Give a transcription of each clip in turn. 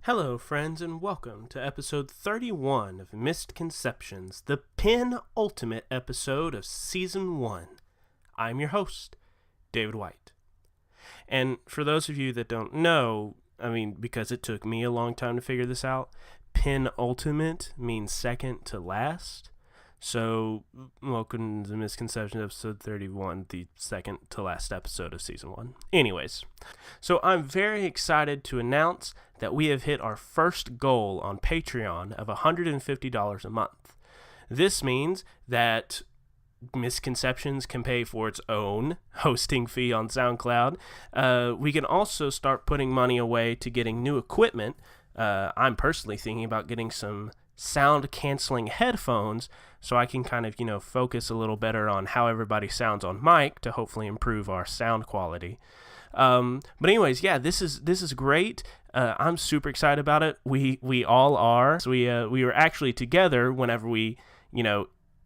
Hello, friends, and welcome to episode 31 of Mistconceptions, the penultimate episode of season 1. I'm your host, David White. And for those of you that don't know, because it took me a long time to figure this out, penultimate means second to last. So, welcome to Misconceptions episode 31, the second to last episode of season 1. Anyways, so I'm very excited to announce that we have hit our first goal on Patreon of $150 a month. This means that Misconceptions can pay for its own hosting fee on SoundCloud. We can also start putting money away to getting new equipment. I'm personally thinking about getting some sound canceling headphones so I can kind of, focus a little better on how everybody sounds on mic to hopefully improve our sound quality. But anyways, yeah, this is great. I'm super excited about it. We all are. So we were actually together whenever we,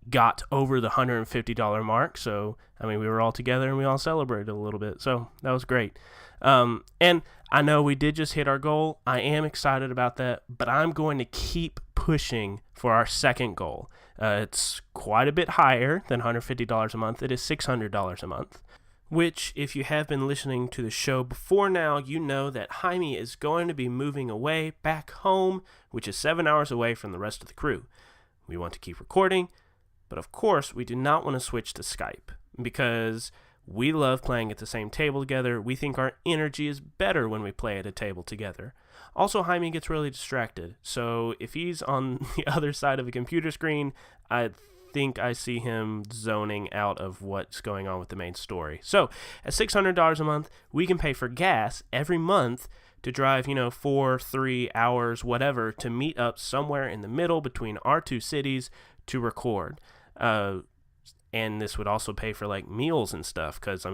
got over the $150 mark. So, we were all together and we all celebrated a little bit. So that was great. And I know we did just hit our goal. I am excited about that, but I'm going to keep pushing for our second goal. It's quite a bit higher than $150 a month. It is $600 a month, which, if you have been listening to the show before now, you know that Jaime is going to be moving away back home, which is 7 hours away from the rest of the crew. We want to keep recording, but of course, we do not want to switch to Skype because we love playing at the same table together. We think our energy is better when we play at a table together. Also, Jaime gets really distracted, so if he's on the other side of a computer screen, I think I see him zoning out of what's going on with the main story. So, at $600 a month, we can pay for gas every month to drive, 4, 3 hours, whatever, to meet up somewhere in the middle between our two cities to record. And this would also pay for meals and stuff because,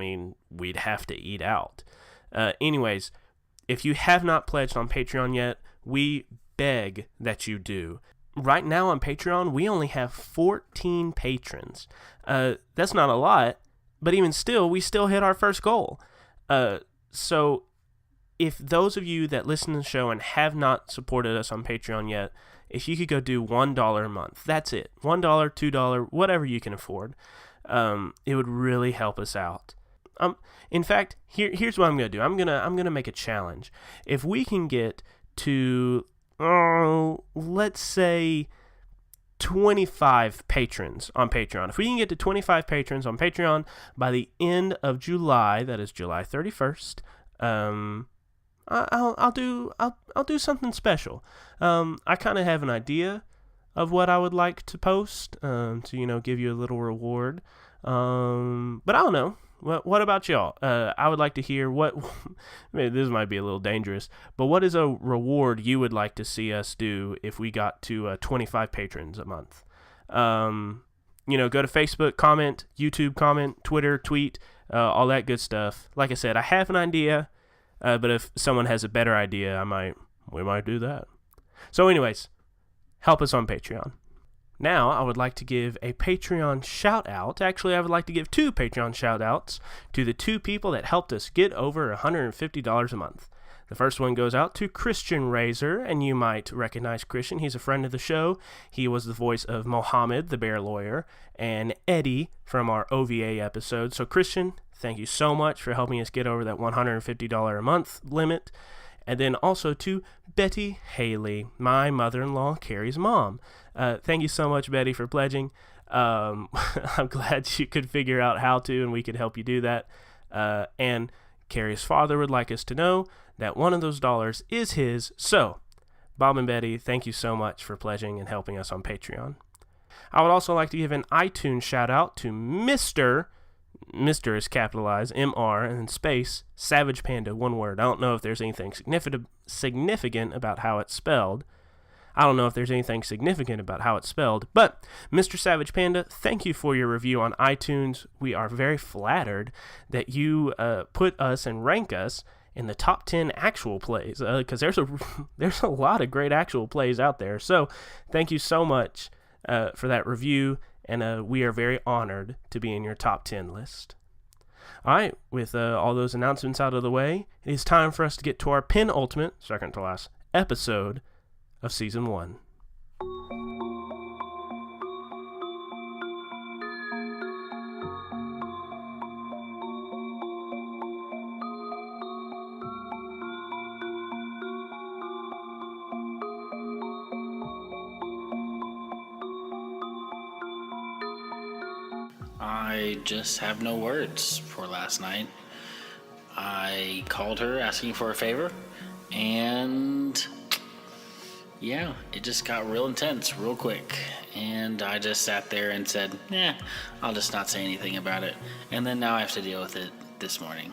we'd have to eat out. Anyways, if you have not pledged on Patreon yet, we beg that you do. Right now on Patreon, we only have 14 patrons. That's not a lot, but even still, we still hit our first goal. So if those of you that listen to the show and have not supported us on Patreon yet, if you could go do $1 a month, that's it. $1, $2, whatever you can afford. It would really help us out. In fact, here's what I'm gonna do. I'm gonna make a challenge. If we can get to, let's say, 25 patrons on Patreon. If we can get to 25 patrons on Patreon by the end of July, that is July 31st. I'll do something special. I kind of have an idea of what I would like to post to give you a little reward. But I don't know. What about y'all? I would like to hear what. This might be a little dangerous, but what is a reward you would like to see us do if we got to 25 patrons a month? Go to Facebook, comment, YouTube, comment, Twitter, tweet, all that good stuff. Like I said, I have an idea. But if someone has a better idea, we might do that. So anyways, help us on Patreon. Now, I would like to give a Patreon shout-out. Actually, I would like to give 2 Patreon shout-outs to the 2 people that helped us get over $150 a month. The first one goes out to Christian Razor, and you might recognize Christian. He's a friend of the show. He was the voice of Mohammed, the bear lawyer, and Eddie from our OVA episode. So Christian, thank you so much for helping us get over that $150 a month limit. And then also to Betty Haley, my mother-in-law, Carrie's mom. Thank you so much, Betty, for pledging. I'm glad you could figure out how to, and we could help you do that. And Carrie's father would like us to know that one of those dollars is his. So, Bob and Betty, thank you so much for pledging and helping us on Patreon. I would also like to give an iTunes shout-out to Mr. is capitalized, M-R, and then space, Savage Panda, one word. I don't know if there's anything significant about how it's spelled. But Mr. Savage Panda, thank you for your review on iTunes. We are very flattered that you put us and rank us in the top 10 actual plays, because there's a lot of great actual plays out there. So thank you so much for that review, and we are very honored to be in your top 10 list. All right, with all those announcements out of the way, it is time for us to get to our penultimate, second to last episode of Season 1. I just have no words for last night. I called her asking for a favor, and yeah, it just got real intense real quick. And I just sat there and said, I'll just not say anything about it. And then now I have to deal with it this morning.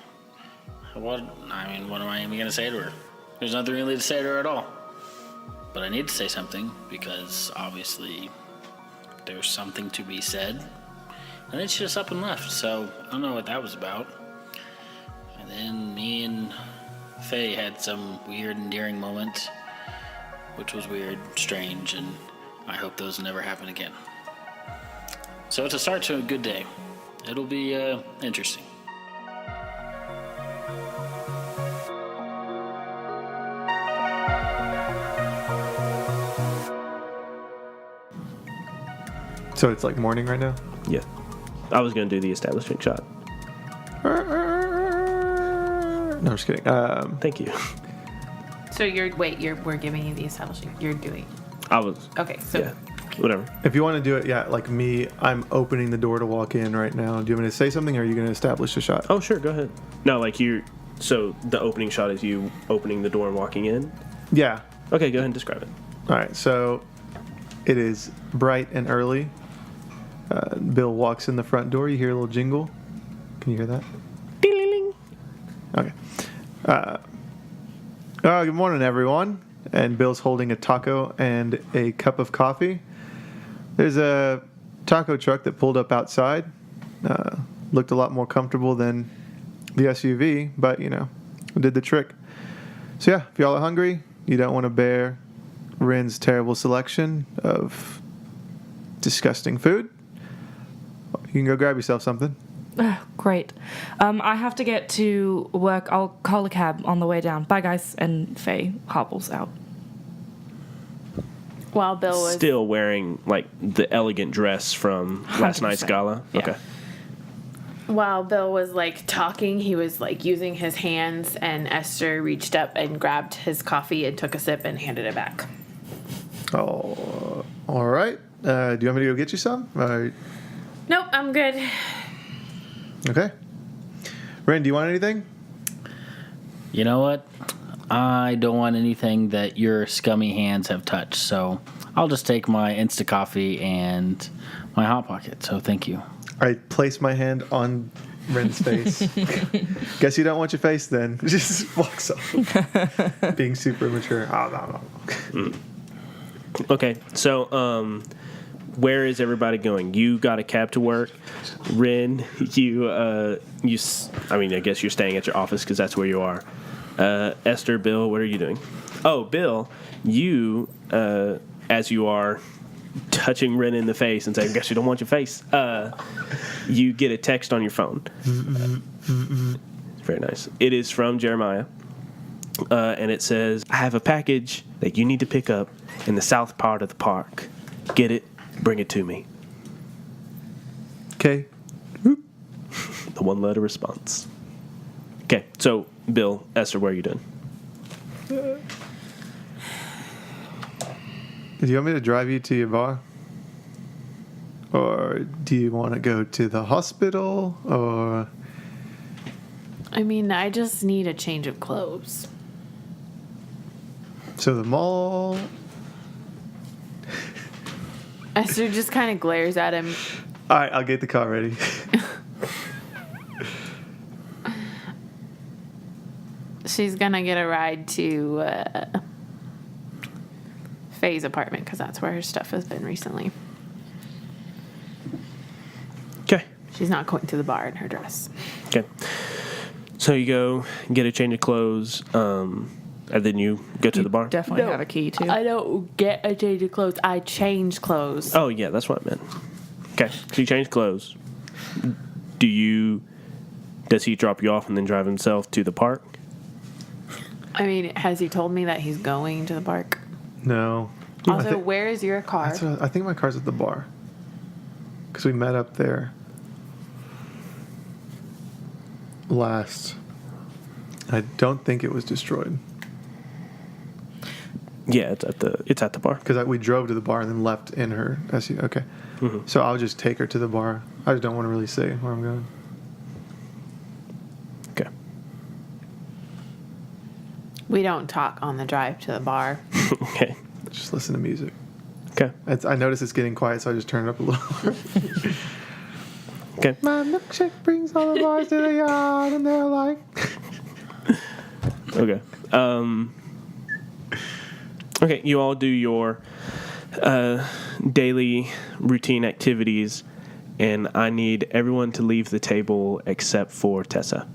What am I even going to say to her? There's nothing really to say to her at all. But I need to say something because obviously there's something to be said. And then she just up and left, so I don't know what that was about. And then me and Faye had some weird, endearing moments, which was weird, strange, and I hope those never happen again. So it's a start to a good day. It'll be interesting. So it's like morning right now? Yeah. I was going to do the establishing shot. No, I'm just kidding. Thank you. So we're giving you the establishing. You're doing. I was. Okay, so. Yeah. Whatever. If you want to do it, like me, I'm opening the door to walk in right now. Do you want me to say something, or are you going to establish a shot? Oh, sure. Go ahead. No, so the opening shot is you opening the door and walking in? Yeah. Okay, go ahead and describe it. All right, so it is bright and early. Bill walks in the front door. You hear a little jingle. Can you hear that? Ding-ling-ling. Okay. Good morning, everyone. And Bill's holding a taco and a cup of coffee. There's a taco truck that pulled up outside. Looked a lot more comfortable than the SUV, but, did the trick. So, yeah, if y'all are hungry, you don't want to bear Rin's terrible selection of disgusting food, you can go grab yourself something. Great. I have to get to work. I'll call a cab on the way down. Bye, guys. And Faye hobbles out. While Bill was still wearing the elegant dress from last night's gala. Yeah. Okay. While Bill was talking, he was using his hands, and Esther reached up and grabbed his coffee and took a sip and handed it back. Oh, all right. Do you want me to go get you some? Nope, I'm good. Okay. Rin, do you want anything? You know what? I don't want anything that your scummy hands have touched, so I'll just take my Insta Coffee and my Hot Pocket, so thank you. I place my hand on Rin's face. Guess you don't want your face then. Just walks off. Being super immature. Oh, no. Okay, so where is everybody going? You got a cab to work. Rin, I guess you're staying at your office because that's where you are. Esther, Bill, what are you doing? Oh, Bill, you, as you are touching Rin in the face and saying, I guess you don't want your face, you get a text on your phone. Very nice. It is from Jeremiah, and it says, I have a package that you need to pick up in the south part of the park. Get it, bring it to me. Okay. The one-letter response. Okay, so, Bill, Esther, what are you doing? Do you want me to drive you to your bar? Or do you want to go to the hospital? Or... I just need a change of clothes. So the mall... Esther just kind of glares at him. All right, I'll get the car ready. She's going to get a ride to Faye's apartment because that's where her stuff has been recently. Okay. She's not going to the bar in her dress. Okay. So you go get a change of clothes, and then you go to the bar? Definitely have a key, too. I don't get a change of clothes. I change clothes. Oh, yeah, that's what I meant. Okay, so you change clothes. Does he drop you off and then drive himself to the park? I mean, has he told me that he's going to the park? No. Also, where is your car? I think my car's at the bar. Because we met up there last. I don't think it was destroyed. Yeah, it's at the bar. Because we drove to the bar and then left in her SUV. Okay. Mm-hmm. So I'll just take her to the bar. I just don't want to really say where I'm going. Okay. We don't talk on the drive to the bar. Okay. Just listen to music. Okay. I notice it's getting quiet, so I just turn it up a little. Okay. My milkshake brings all the boys to the yard, and they're like... Okay. Okay, you all do your daily routine activities, and I need everyone to leave the table except for Tessa.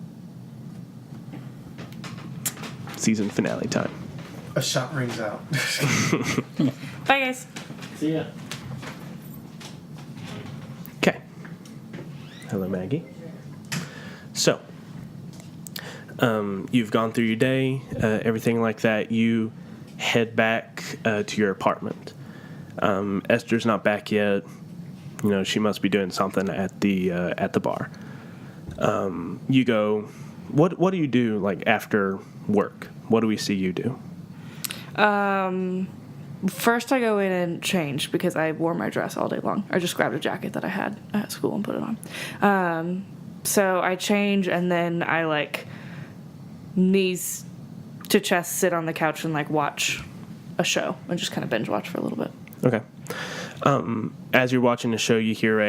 Season finale time. A shot rings out. Bye, guys. See ya. Okay. Hello, Maggie. So, you've gone through your day, everything like that. You head back to your apartment. Esther's not back yet. You know, she must be doing something at the bar. You go. What do you do like after work? What do we see you do? First, I go in and change because I wore my dress all day long. I just grabbed a jacket that I had at school and put it on. So I change, and then I like knees to chest, sit on the couch and like watch a show and just kind of binge watch for a little bit. Okay. As you're watching the show, you hear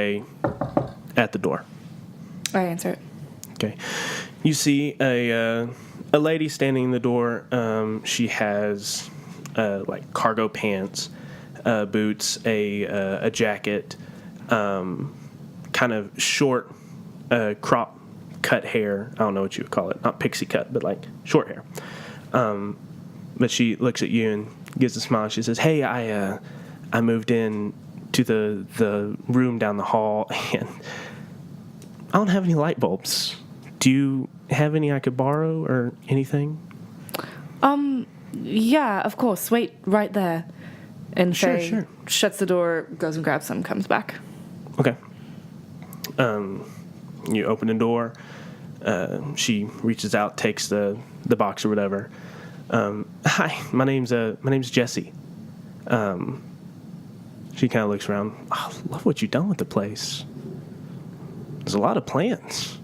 at the door. I answer it. Okay. You see a lady standing in the door. She has like cargo pants, boots, a jacket, kind of short crop cut hair. I don't know what you would call it. Not pixie cut, but like short hair. But she looks at you and gives a smile. She says, "Hey, I moved in to the room down the hall, and I don't have any light bulbs. Do you have any I could borrow or anything?" Yeah, of course. Wait right there. And Sure, Faye sure. shuts the door, goes and grabs some, comes back. Okay. You open the door. She reaches out, takes the box or whatever. Hi, my name's Jessie. She kind of looks around. Oh, I love what you've done with the place. There's a lot of plants.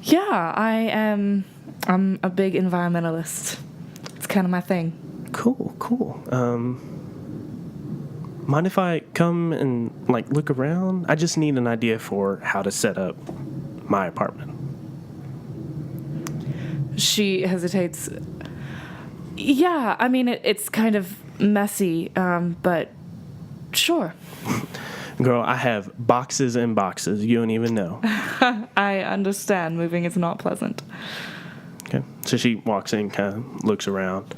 Yeah, I'm a big environmentalist. It's kind of my thing. Cool. Mind if I come and like look around? I just need an idea for how to set up my apartment. She hesitates. Yeah, I mean, it's kind of messy, but sure. Girl, I have boxes and boxes. You don't even know. I understand. Moving is not pleasant. Okay. So she walks in, kind of looks around.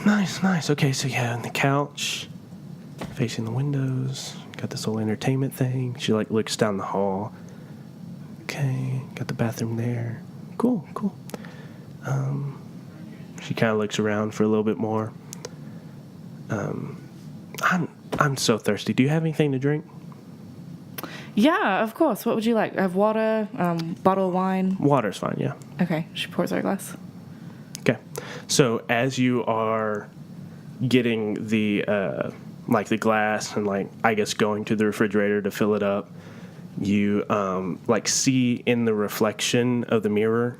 Nice. Okay, so yeah, on the couch, facing the windows, got this whole entertainment thing. She like looks down the hall. Okay, got the bathroom there. Cool. She kind of looks around for a little bit more. I'm so thirsty. Do you have anything to drink? Yeah, of course. What would you like? I have water, bottle of wine. Water's fine, yeah. Okay, she pours her a glass. Okay. So as you are getting the like the glass and like I guess going to the refrigerator to fill it up, you like see in the reflection of the mirror,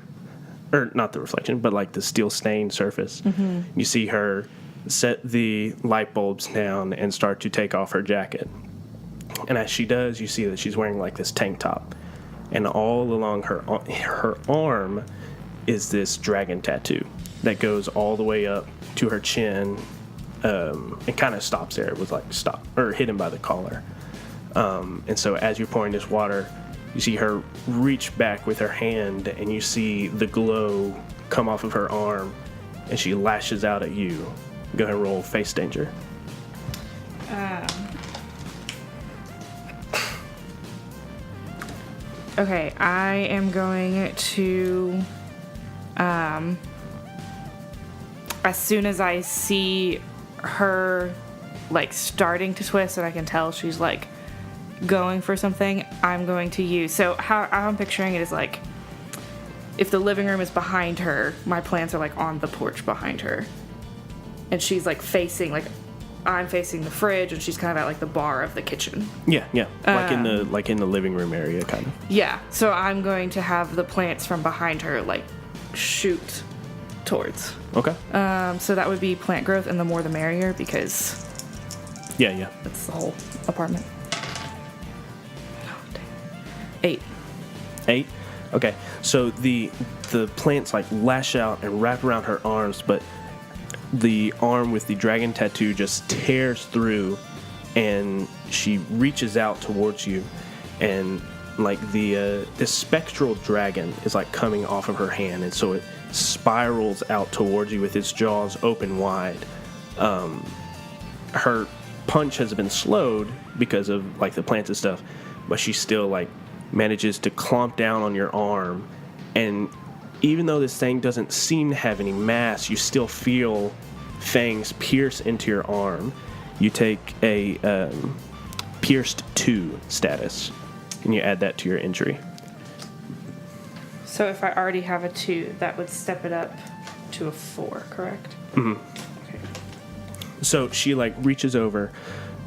or not the reflection, but like the steel stained surface. Mm-hmm. You see her set the light bulbs down and start to take off her jacket. And as she does, you see that she's wearing like this tank top, and all along her arm is this dragon tattoo that goes all the way up to her chin. It kind of stops there. It was like hidden by the collar. And so as you're pouring this water, you see her reach back with her hand, and you see the glow come off of her arm, and she lashes out at you. Go ahead and roll face danger. Okay, I am going to As soon as I see her like starting to twist and I can tell she's like going for something, I'm going to use, so how I'm picturing it is like if the living room is behind her, my plants are like on the porch behind her, and she's like facing, like I'm facing the fridge and she's kind of at like the bar of the kitchen. Yeah. Like in the living room area, kind of. Yeah, so I'm going to have the plants from behind her like shoot towards. Okay. So that would be plant growth, and the more the merrier, because Yeah. it's the whole apartment. 8. 8. Okay. So the plants like lash out and wrap around her arms, but the arm with the dragon tattoo just tears through, and she reaches out towards you, and like the spectral dragon is like coming off of her hand, and so it spirals out towards you with its jaws open wide. Her punch has been slowed because of like the plants and stuff, but she still like manages to clomp down on your arm, and even though this thing doesn't seem to have any mass, you still feel fangs pierce into your arm. You take a pierced 2 status, and you add that to your injury. So if I already have a 2, that would step it up to a 4, correct? Mm-hmm. Okay. So she like reaches over,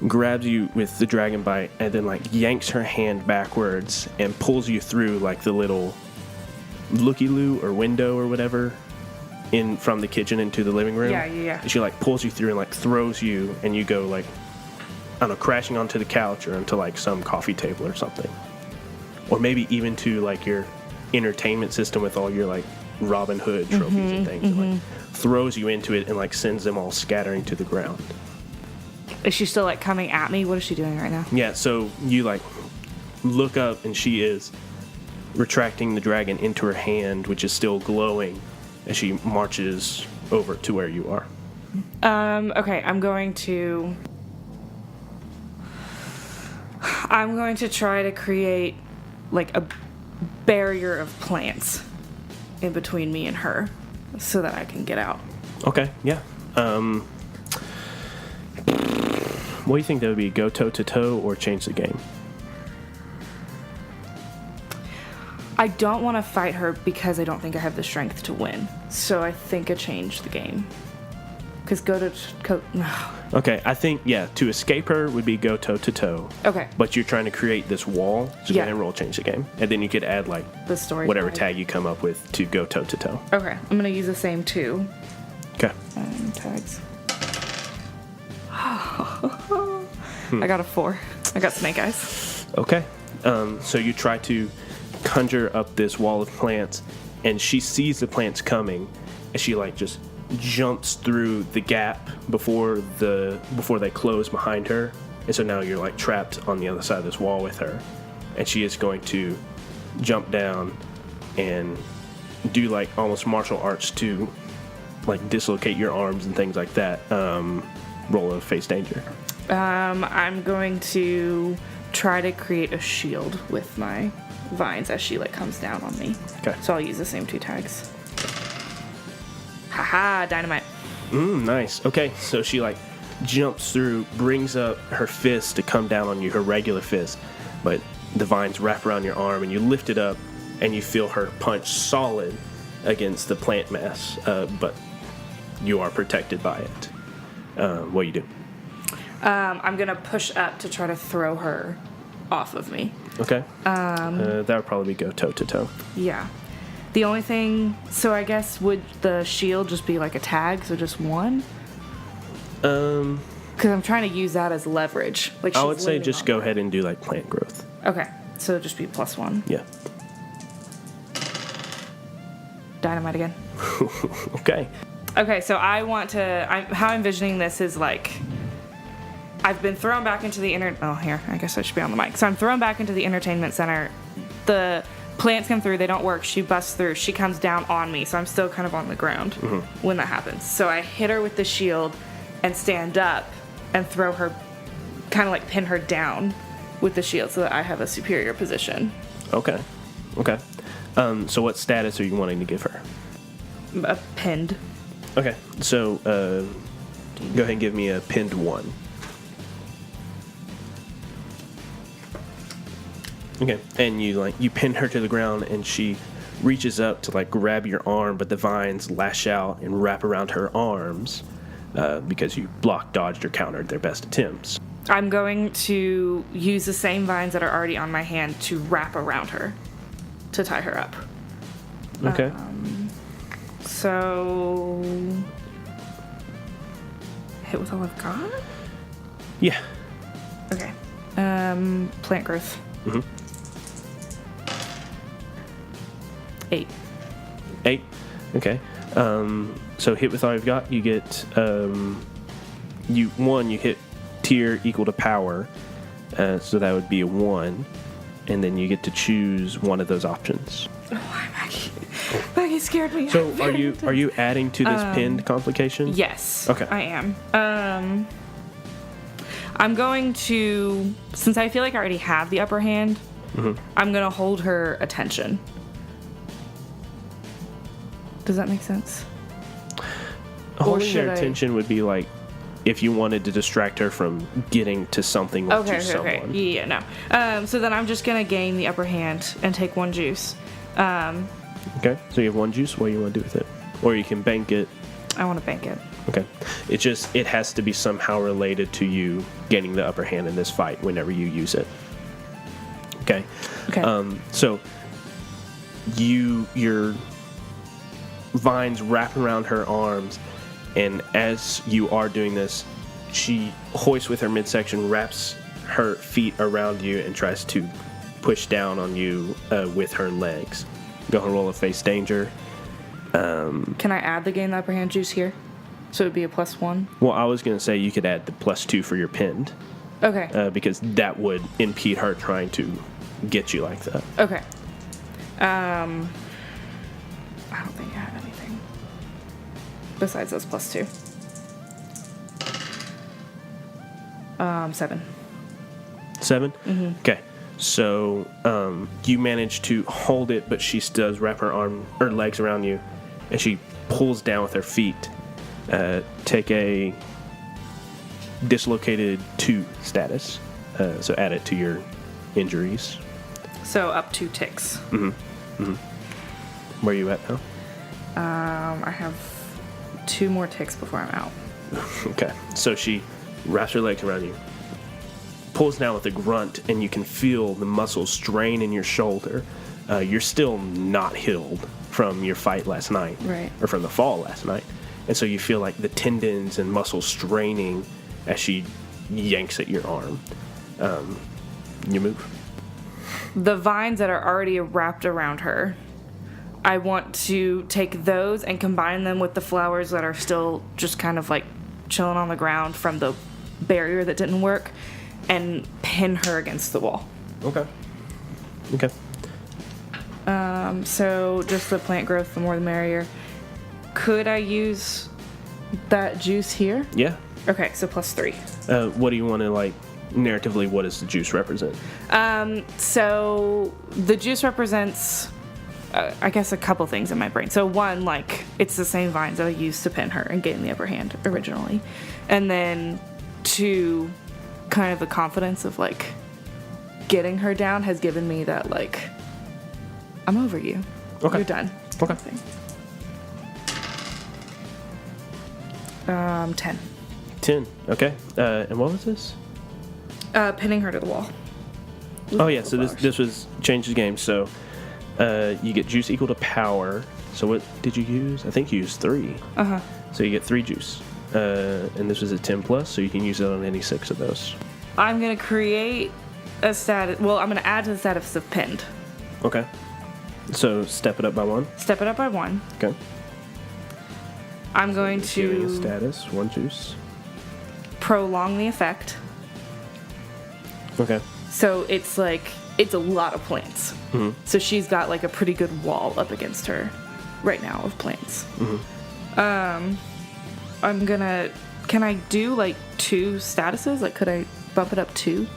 grabs you with the dragon bite, and then like yanks her hand backwards and pulls you through like the little looky-loo or window or whatever in from the kitchen into the living room. Yeah. And she like pulls you through and like throws you, and you go like, I don't know, crashing onto the couch or onto like some coffee table or something, or maybe even to like your entertainment system with all your like Robin Hood trophies and things. And, like throws you into it and like sends them all scattering to the ground. Is she still like coming at me? What is she doing right now? Yeah, so you like look up, and she is retracting the dragon into her hand, which is still glowing, as she marches over to where you are. Okay, I'm going to try to create like a barrier of plants in between me and her so that I can get out. Okay, yeah. What do you think that would be? Go toe to toe or change the game? I don't want to fight her because I don't think I have the strength to win. So I think I changed the game. Because Okay, I think, yeah, to escape her would be go toe to toe. Okay. But you're trying to create this wall, so go ahead and roll change the game. And then you could add, like, The story whatever guide. tag you come up with to go toe to toe. Okay, I'm going to use the same 2 Okay. tags. I got a 4. I got snake eyes. Okay. So you try to conjure up this wall of plants, and she sees the plants coming, and she like just jumps through the gap before they close behind her, and so now you're like trapped on the other side of this wall with her, and she is going to jump down and do like almost martial arts to like dislocate your arms and things like that. Roll a face danger. I'm going to try to create a shield with my vines as she like comes down on me. Okay. So I'll use the same 2 tags. Haha, dynamite. Nice. Okay, so she like jumps through, brings up her fist to come down on you, her regular fist, but the vines wrap around your arm, and you lift it up, and you feel her punch solid against the plant mass, but you are protected by it. What do you do? I'm going to push up to try to throw her off of me. Okay. That would probably go toe to toe. Yeah. The only thing, so I guess would the shield just be like a tag, so just 1? Because I'm trying to use that as leverage. Like I she's would say leaning just on go me. ahead and do like plant growth. Okay, so it'd just be +1. Yeah. Dynamite again. Okay. Okay, so how I'm envisioning this is like, I've been thrown back into the I guess I should be on the mic. So I'm thrown back into the entertainment center. The plants come through, they don't work. She busts through, she comes down on me, so I'm still kind of on the ground when that happens. So I hit her with the shield and stand up and throw her, kind of like pin her down with the shield so that I have a superior position. Okay. So what status are you wanting to give her? Pinned. Okay, so go ahead and give me a pinned 1. Okay, and you pin her to the ground, and she reaches up to grab your arm, but the vines lash out and wrap around her arms because you blocked, dodged, or countered their best attempts. I'm going to use the same vines that are already on my hand to wrap around her to tie her up. Okay. So hit with all I've got? Yeah. Okay. Plant growth. Mm-hmm. 8. 8. Okay. So hit with all you've got. You get you hit tier equal to power, so that would be a 1, and then you get to choose one of those options. Oh, hi, Maggie. Maggie scared me. So are you adding to this pinned complication? Yes. Okay. I am. I'm going to, since I feel like I already have the upper hand, I'm going to hold her attention. Does that make sense? Holding their attention would be if you wanted to distract her from getting to something or to someone. Okay. Yeah, no. So then I'm just going to gain the upper hand and take 1 juice. Okay, so you have 1 juice. What do you want to do with it? Or you can bank it. I want to bank it. Okay. It has to be somehow related to you gaining the upper hand in this fight whenever you use it. Okay. So your vines wrap around her arms, and as you are doing this, she hoists with her midsection, wraps her feet around you, and tries to push down on you with her legs. Go ahead and roll a face danger. Can I add the gain the upper hand juice here? So it would be a +1? Well, I was going to say you could add the +2 for your pinned. Okay. Because that would impede her trying to get you like that. Okay. I don't think I have anything besides those +2. 7. 7? Mm-hmm. Okay. So you manage to hold it, but she does wrap her legs around you, and she pulls down with her feet. Take a dislocated 2 status. So add it to your injuries. So up 2 ticks. Mm-hmm. Mm-hmm. Where are you at now? I have 2 more ticks before I'm out. Okay. So she wraps her legs around you, pulls down with a grunt, and you can feel the muscles strain in your shoulder. You're still not healed from your fight last night. Right. Or from the fall last night. And so you feel like the tendons and muscles straining as she yanks at your arm. You move. The vines that are already wrapped around her, I want to take those and combine them with the flowers that are still just kind of chilling on the ground from the barrier that didn't work, and pin her against the wall. Okay. So just the plant growth, the more the merrier. Could I use that juice here? Yeah. Okay, so +3. What do you want to narratively? What does the juice represent? So the juice represents, I guess, a couple things in my brain. So one, it's the same vines that I used to pin her and gain the upper hand originally, and then 2, kind of the confidence of getting her down has given me that I'm over you. Okay. You're done. Okay. Thing. 10. 10. Okay. And what was this? Pinning her to the wall. Oh yeah. So this was change the game. So you get juice equal to power. So what did you use? I think you used 3. So you get 3 juice. And this was a 10+, so you can use it on any 6 of those. I'm going to create a status. Well, I'm going to add to the status of pinned. Okay. So step it up by 1. Step it up by 1. Okay. I'm going Giving a to status, 1 juice. prolong the effect. Okay. So it's a lot of plants. Mm-hmm. So she's got a pretty good wall up against her right now of plants. Mm-hmm. Can I do 2 statuses? Could I bump it up 2?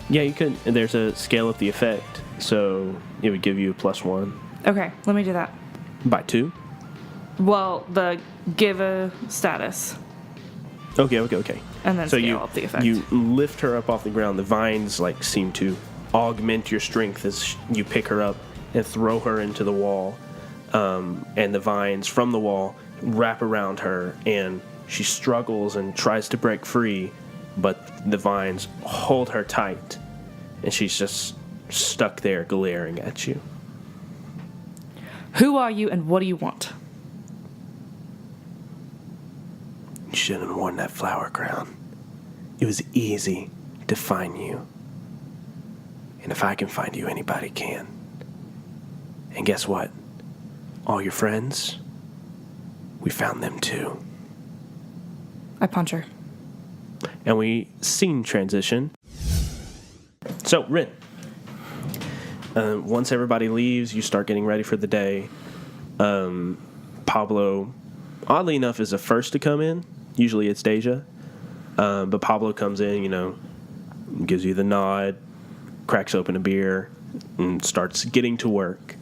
Yeah, you could. And there's a scale up the effect, so it would give you a +1. Okay, let me do that. By 2? Well, the give a status, Okay. and then So scale up the effect. you lift her up off the ground. The vines like seem to augment your strength as you pick her up and throw her into the wall. And the vines from the wall wrap around her, and she struggles and tries to break free, but the vines hold her tight, and she's just stuck there glaring at you. Who are you, and what do you want? You shouldn't have worn that flower crown. It was easy to find you. And if I can find you, anybody can. And guess what? All your friends, we found them too. I punch her. And we scene transition. So, Rin. Once everybody leaves, you start getting ready for the day. Pablo, oddly enough, is the first to come in. Usually it's Deja. But Pablo comes in, gives you the nod, cracks open a beer, and starts getting to work.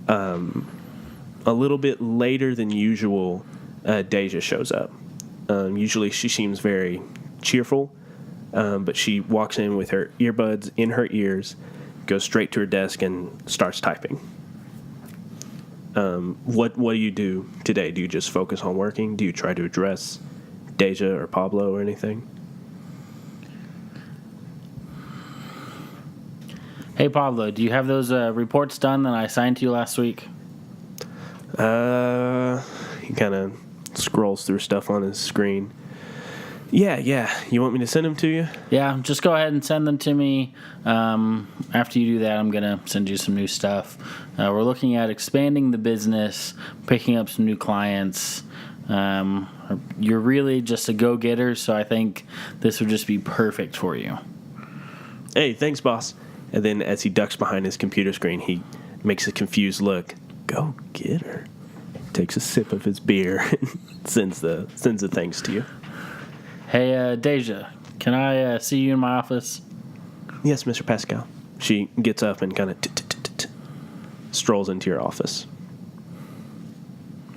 A little bit later than usual, Deja shows up. Usually she seems very cheerful, but she walks in with her earbuds in her ears, goes straight to her desk, and starts typing. What do you do today? Do you just focus on working? Do you try to address Deja or Pablo or anything? Hey, Pablo, do you have those reports done that I assigned to you last week? He kind of scrolls through stuff on his screen. Yeah. You want me to send them to you? Yeah, just go ahead and send them to me. After you do that, I'm going to send you some new stuff. We're looking at expanding the business, picking up some new clients. You're really just a go-getter, so I think this would just be perfect for you. Hey, thanks, boss. And then as he ducks behind his computer screen, he makes a confused look. Go get her. Takes a sip of his beer and sends the thanks to you. Hey, Deja, can I see you in my office? Yes, Mr. Pascal. She gets up and kind of strolls into your office.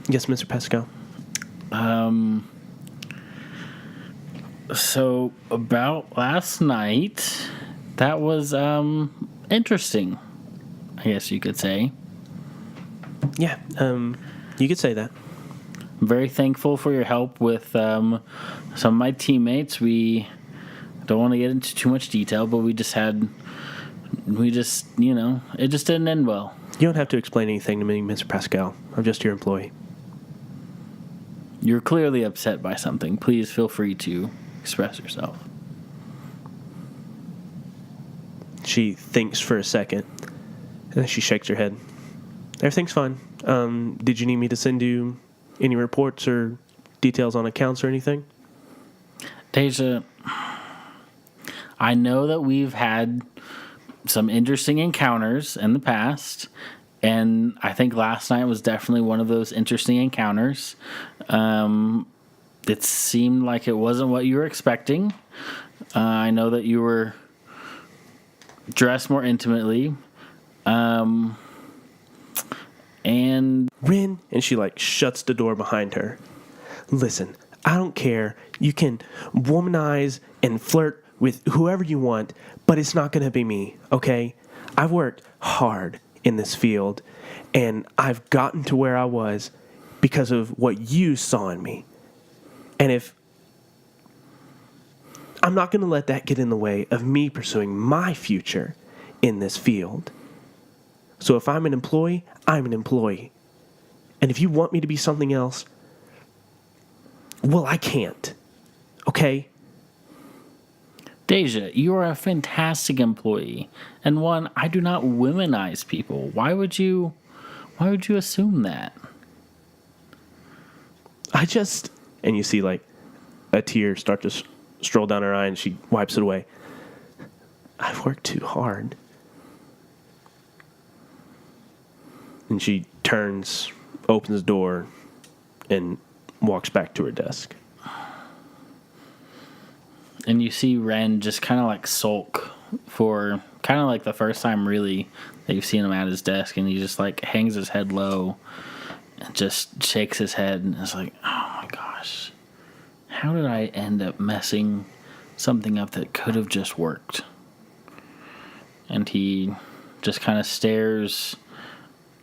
Yes, Mr. Pascal. So about last night, that was interesting, I guess you could say. Yeah, you could say that. I'm very thankful for your help with some of my teammates. We don't want to get into too much detail, but it just didn't end well. You don't have to explain anything to me, Mr. Pascal. I'm just your employee. You're clearly upset by something. Please feel free to express yourself. She thinks for a second, and then she shakes her head. Everything's fine. Did you need me to send you any reports or details on accounts or anything? Deja, I know that we've had some interesting encounters in the past, and I think last night was definitely one of those interesting encounters. It seemed like it wasn't what you were expecting. I know that you were dressed more intimately. And Rin, and she shuts the door behind her. Listen, I don't care. You can womanize and flirt with whoever you want, but it's not going to be me, okay? I've worked hard in this field, and I've gotten to where I was because of what you saw in me. And if I'm not going to let that get in the way of me pursuing my future in this field. So if I'm an employee, I'm an employee. And if you want me to be something else, well, I can't. Okay? Deja, you are a fantastic employee, and one, I do not womanize people. Why would you assume that? And you see a tear start to stroll down her eye, and she wipes it away. I've worked too hard. And she turns, opens the door, and walks back to her desk. And you see Ren just kind of sulk for kind of the first time really that you've seen him at his desk, and he just hangs his head low. and just shakes his head and is like, oh my gosh, how did I end up messing something up that could have just worked? And he just kind of stares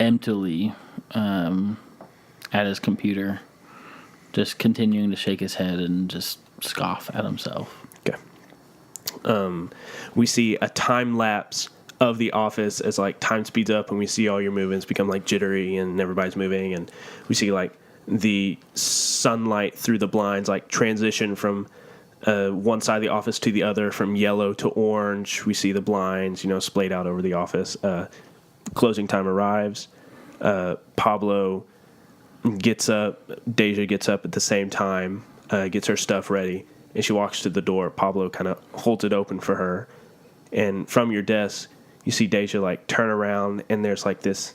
emptily at his computer, just continuing to shake his head and just scoff at himself. Okay. We see a time lapse of the office as like time speeds up and we see all your movements become like jittery and everybody's moving, and we see like the sunlight through the blinds like transition from one side of the office to the other, from yellow to orange. We see the blinds, splayed out over the office. Closing time arrives. Pablo gets up. Deja gets up at the same time, gets her stuff ready, and she walks to the door. Pablo kind of holds it open for her. And from your desk, you see Deja like turn around, and there's like this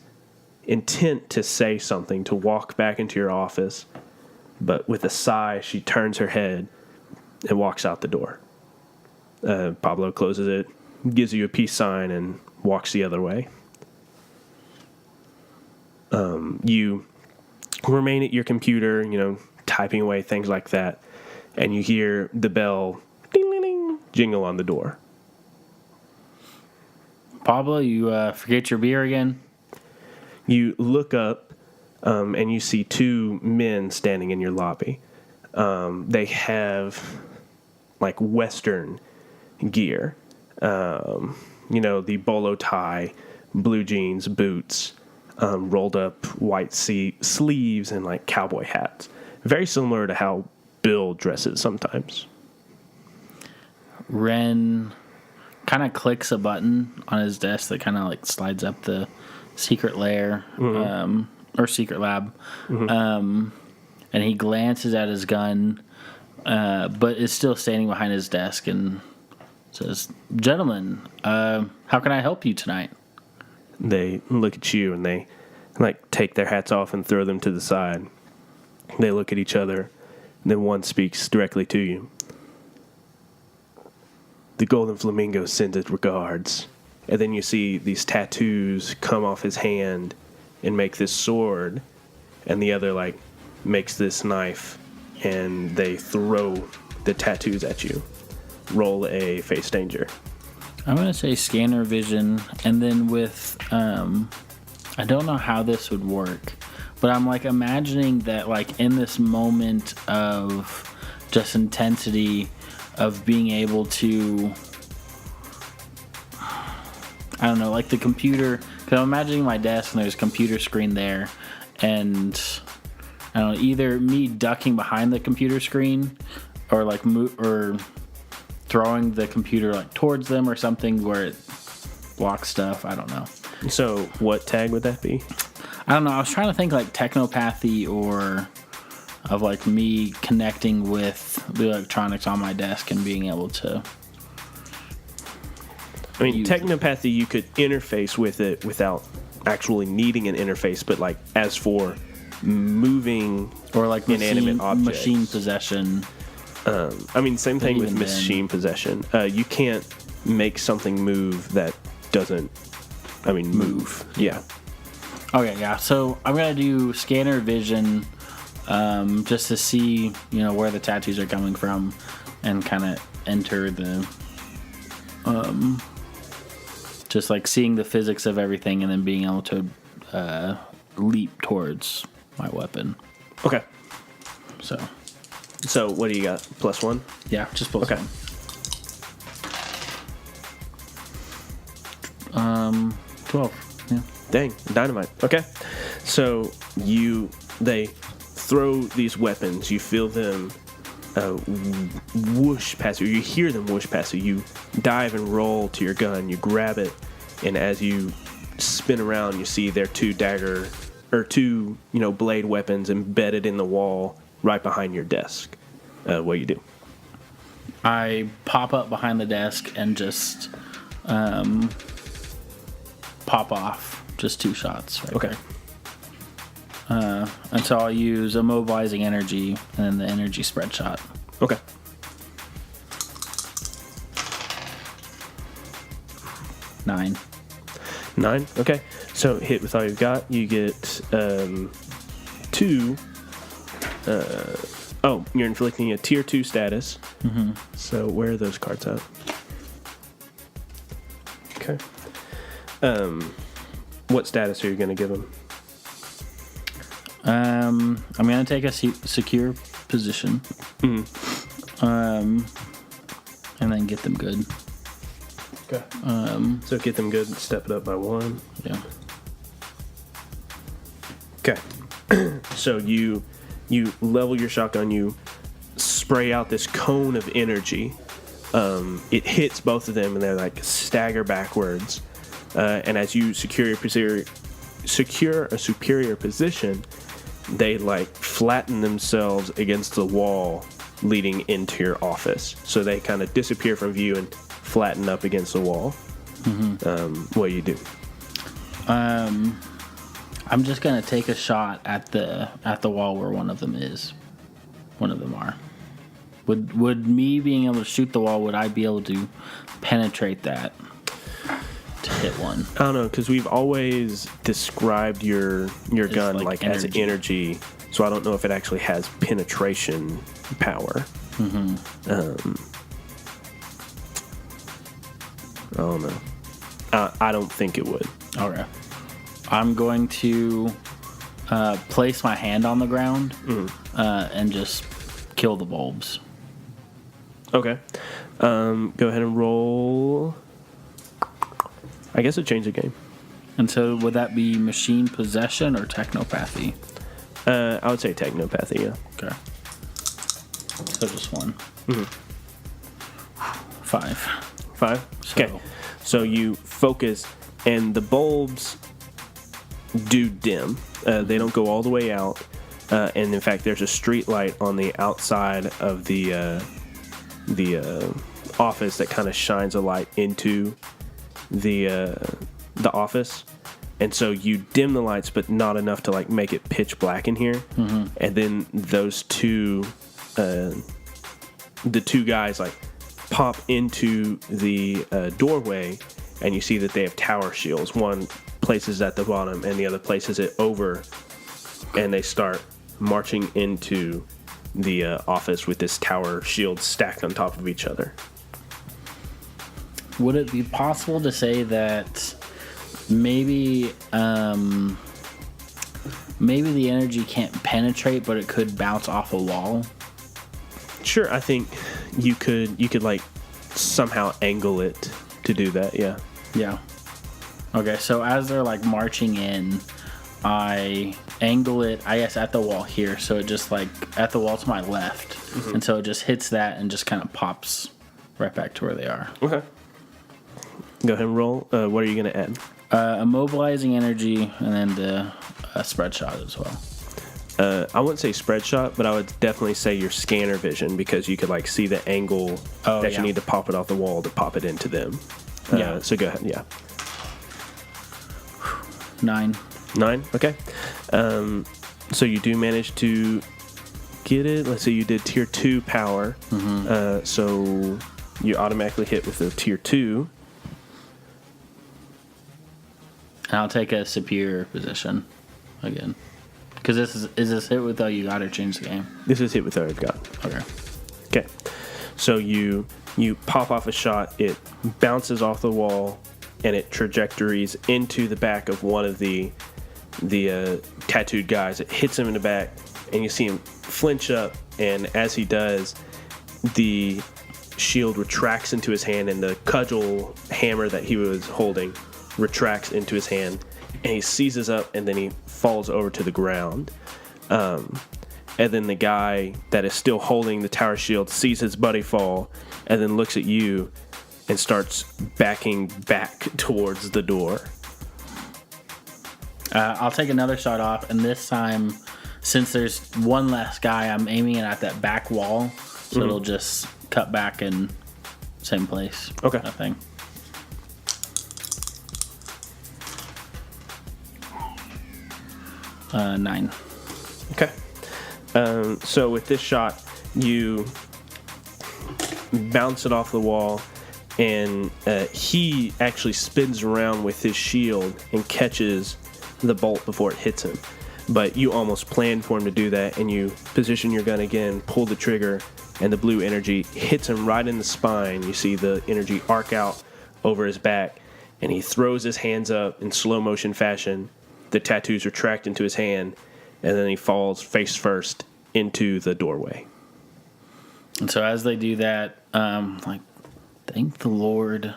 intent to say something, to walk back into your office. But with a sigh, she turns her head and walks out the door. Pablo closes it, gives you a peace sign, and walks the other way. You remain at your computer, typing away, things like that, and you hear the bell ding-ding-ding, jingle on the door. Pablo, you forget your beer again? You look up, and you see two men standing in your lobby. They have like Western gear, the bolo tie, blue jeans, boots, rolled up white sleeves, and like cowboy hats. Very similar to how Bill dresses sometimes. Ren kind of clicks a button on his desk that kind of like slides up the secret lair, or secret lab. And he glances at his gun, but is still standing behind his desk and says, "Gentlemen, how can I help you tonight?" They look at you and they like take their hats off and throw them to the side. They look at each other, and then one speaks directly to you. "The Golden Flamingo sends its regards." And then you see these tattoos come off his hand and make this sword, and the other like makes this knife, and they throw the tattoos at you. Roll a face danger. I'm going to say scanner vision, and then with, I don't know how this would work, but I'm like imagining that like in this moment of just intensity of being able to, I don't know, like the computer, because I'm imagining my desk and there's a computer screen there, and I don't know, either me ducking behind the computer screen or like or throwing the computer like towards them or something where it blocks stuff. I don't know. So what tag would that be? I don't know. I was trying to think like technopathy or of like me connecting with the electronics on my desk and being able to. I mean, technopathy, you could interface with it without actually needing an interface, but like as for moving or like inanimate objects, machine possession. Same thing with machine possession. You can't make something move that doesn't, move. Yeah. Okay, yeah. So I'm going to do scanner vision just to see, where the tattoos are coming from and kind of enter the, just like seeing the physics of everything and then being able to leap towards my weapon. Okay. So what do you got? +1? Yeah, just plus okay. 1. 12. Yeah. Dang, dynamite. Okay. So they throw these weapons. You feel them whoosh past you. You hear them whoosh past you. You dive and roll to your gun. You grab it, and as you spin around, you see their two blade weapons embedded in the wall right behind your desk. What do you do? I pop up behind the desk and just pop off. Just 2 shots. Right okay. There. And so I'll use immobilizing energy and then the energy spread shot. Okay. 9. 9? Okay. So hit with all you've got. You get 2. You're inflicting a tier 2 status. Mm-hmm. So where are those cards at? Okay. What status are you going to give him? I'm going to take a secure position. And then get them good. Okay. So get them good and step it up by 1. Yeah. Okay. So you level your shotgun, you spray out this cone of energy. It hits both of them and they're like stagger backwards. And as you secure a superior position, they like flatten themselves against the wall leading into your office. So they kind of disappear from view and flatten up against the wall. Mm-hmm. What do you do? I'm just gonna take a shot at the wall where one of them is. One of them are. Would me being able to shoot the wall? Would I be able to penetrate that to hit one? I don't know, because we've always described your gun like as energy. So I don't know if it actually has penetration power. Mm-hmm. I don't know. I don't think it would. Okay. I'm going to place my hand on the ground and just kill the bulbs. Okay. Go ahead and roll. I guess it changed the game. And so would that be machine possession or technopathy? I would say technopathy, yeah. Okay. So just 1. Mm-hmm. 5. 5? Okay. So you focus, and the bulbs do dim. They don't go all the way out. And in fact, there's a street light on the outside of the office that kind of shines a light into the office. And so you dim the lights, but not enough to like make it pitch black in here. Mm-hmm. And then those two, the two guys like pop into the doorway, and you see that they have tower shields. One places at the bottom, and the other places it over, and they start marching into the office with this tower shield stacked on top of each other. Would it be possible to say that maybe the energy can't penetrate, but it could bounce off a wall? Sure, I think you could like somehow angle it to do that. Yeah. Yeah. Okay, so as they're like marching in, I angle it, I guess, at the wall here, so it just like at the wall to my left, mm-hmm. and so it just hits that and just kind of pops right back to where they are. Okay. Go ahead and roll. What are you going to add? Immobilizing energy, and then the spread shot as well. I wouldn't say spread shot, but I would definitely say your scanner vision, because you could like see the angle that you need to pop it off the wall to pop it into them. So go ahead. Yeah. 9. 9. Okay. So you do manage to get it. Let's say you did tier 2 power. Mm-hmm. So you automatically hit with a tier 2. And I'll take a superior position again. Because is this hit with all you got or change the game? This is hit with all you've got. Okay. So you pop off a shot, it bounces off the wall, and it trajectories into the back of one of the tattooed guys. It hits him in the back, and you see him flinch up, and as he does, the shield retracts into his hand, and the cudgel hammer that he was holding retracts into his hand, and he seizes up, and then he falls over to the ground. And then the guy that is still holding the tower shield sees his buddy fall, and then looks at you and starts backing back towards the door. I'll take another shot off, and this time, since there's one less guy, I'm aiming it at that back wall, so mm-hmm. it'll just cut back in same place. Okay. Nothing. 9. Okay. So with this shot, you bounce it off the wall, and he actually spins around with his shield and catches the bolt before it hits him. but you almost planned for him to do that, and you position your gun again, pull the trigger, and the blue energy hits him right in the spine. You see the energy arc out over his back, and he throws his hands up in slow motion fashion. The tattoos retract into his hand, and then he falls face first into the doorway. And so as they do that, like, thank the Lord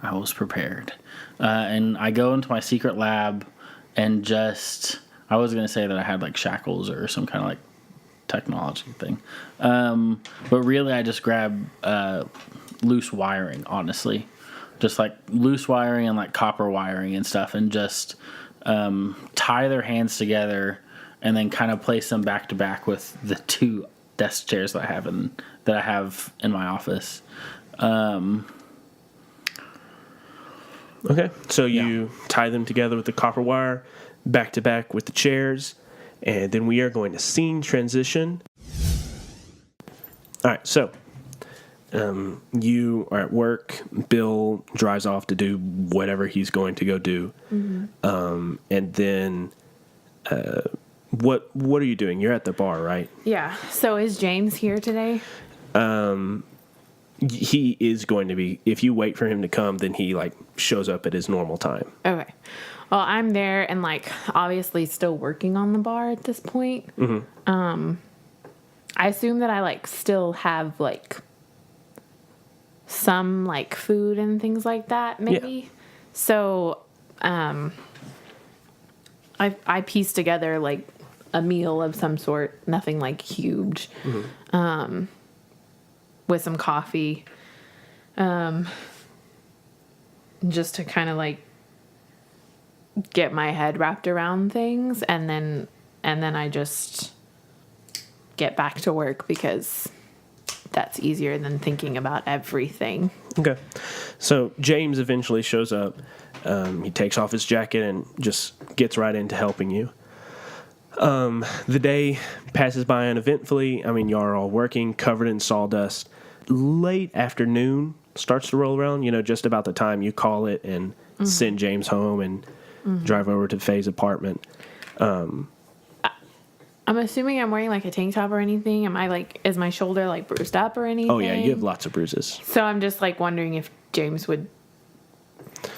I was prepared. And I go into my secret lab and just, I was going to say that I had like shackles or some kind of like technology thing. But really I just grab loose wiring, honestly. Just like loose wiring and like copper wiring and stuff, and just tie their hands together and then kind of place them back to back with the two desk chairs that I have in my office. Okay, so you tie them together with the copper wire, back to back with the chairs, and then we are going to scene transition. All right, so you are at work. Bill drives off to do whatever he's going to go do, and then what are you doing? You're at the bar, right? Yeah. So is James here today? He is going to be. If you wait for him to come, then he like shows up at his normal time. Okay. Well, I'm there and like obviously still working on the bar at this point. I assume that I like still have like some like food and things like that, maybe. Yeah. So, I pieced together like a meal of some sort, nothing like huge, with some coffee, just to kind of like get my head wrapped around things, and then I just get back to work because that's easier than thinking about everything. Okay. So James eventually shows up. He takes off his jacket and just gets right into helping you. The day passes by uneventfully. I mean, y'all are all working, covered in sawdust. Late afternoon starts to roll around, just about the time you call it and send James home and drive over to Faye's apartment. I'm assuming I'm wearing like a tank top or anything. Is my shoulder like bruised up or anything? Oh, yeah, you have lots of bruises. So I'm just like wondering if James would.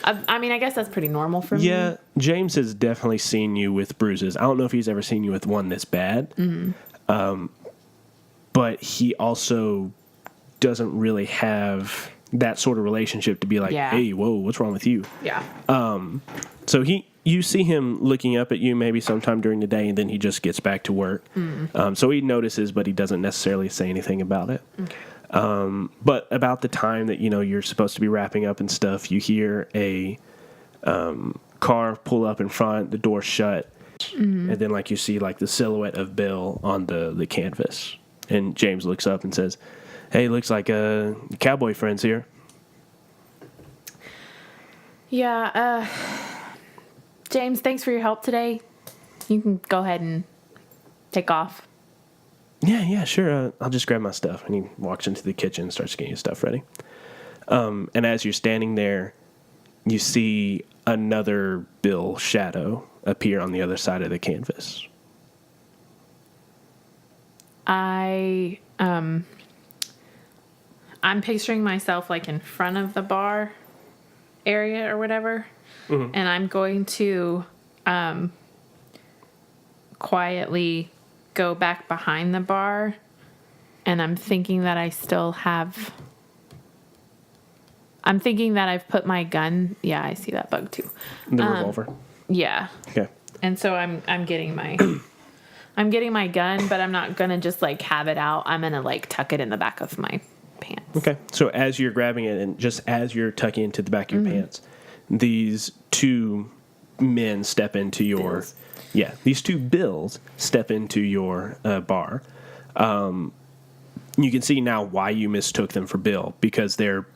I mean, I guess that's pretty normal for me. Yeah, James has definitely seen you with bruises. I don't know if he's ever seen you with one this bad. But he also doesn't really have that sort of relationship to be like, hey, whoa, what's wrong with you? Yeah. So you see him looking up at you maybe sometime during the day, and then he just gets back to work. So he notices, but he doesn't necessarily say anything about it. Okay. But about the time that, you're supposed to be wrapping up and stuff, you hear a car pull up in front, the door shut, and then you see the silhouette of Bill on the canvas. And James looks up and says, hey, looks like cowboy friend's here. Yeah, James, thanks for your help today. You can go ahead and take off. Yeah, sure. I'll just grab my stuff. And he walks into the kitchen and starts getting his stuff ready. And as you're standing there, you see another Bill shadow appear on the other side of the canvas. I'm picturing myself in front of the bar area or whatever. And I'm going to quietly go back behind the bar, and I'm thinking that I've put my gun. Yeah, I see that bug too. The revolver. Yeah. Okay. And so I'm getting my gun, but I'm not gonna just have it out. I'm gonna tuck it in the back of my pants. Okay. So as you're grabbing it, and just as you're tucking it into the back of your pants, these two men step into your Bills. Yeah, these two Bills step into your bar. You can see now why you mistook them for Bill, because they're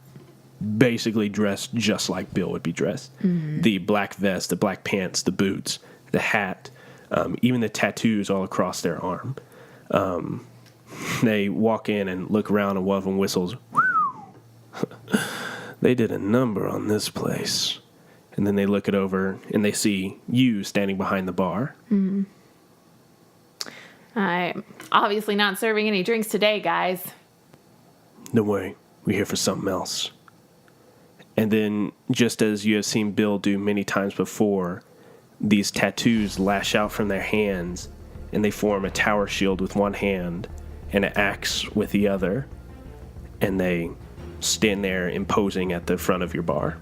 basically dressed just like Bill would be dressed. The black vest, the black pants, the boots, the hat, even the tattoos all across their arm. They walk in and look around, and one of them whistles. They did a number on this place. And then they look it over, and they see you standing behind the bar. I'm obviously not serving any drinks today, guys. Don't worry, we're here for something else. And then, just as you have seen Bill do many times before, these tattoos lash out from their hands, and they form a tower shield with one hand and an axe with the other, and they stand there imposing at the front of your bar.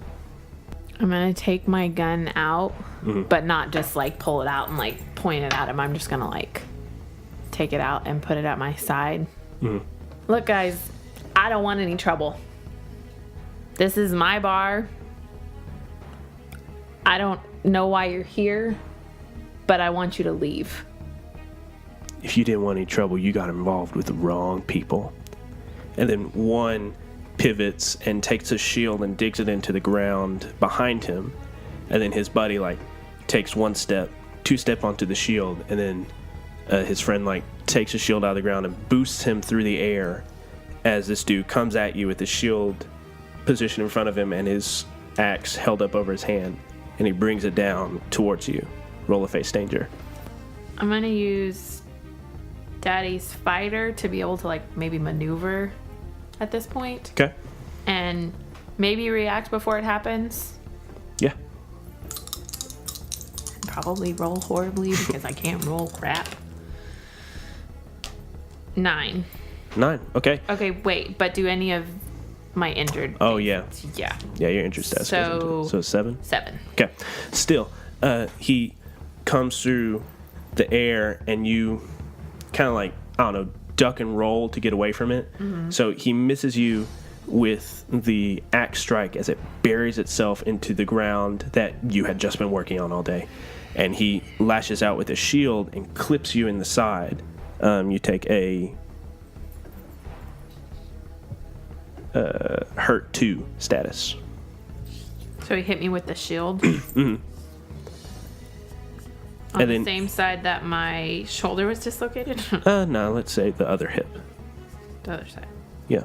I'm going to take my gun out, but not just, like, pull it out and, like, point it at him. I'm just going to, like, take it out and put it at my side. Look, guys, I don't want any trouble. This is my bar. I don't know why you're here, but I want you to leave. If you didn't want any trouble, you got involved with the wrong people. And then one pivots and takes a shield and digs it into the ground behind him. And then his buddy, like, takes 1 step, 2 step onto the shield, and then his friend, like, takes a shield out of the ground and boosts him through the air as this dude comes at you with the shield positioned in front of him and his axe held up over his hand, and he brings it down towards you. Roll a face danger. I'm going to use Daddy's fighter to be able to, like, maybe maneuver at this point. Okay. And maybe react before it happens. Yeah. Probably roll horribly because I can't roll crap. 9. 9. Okay. Okay, wait, but do any of my injured... Oh, yeah. Yeah. Yeah, your interest stats goes into it. So 7? 7. Okay. Still, he comes through the air and you kind of, like, I don't know, duck and roll to get away from it. So he misses you with the axe strike as it buries itself into the ground that you had just been working on all day. And he lashes out with a shield and clips you in the side. You take a hurt 2 status. So he hit me with the shield. On And the then- same side that my shoulder was dislocated? No, let's say the other hip. The other side. Yeah.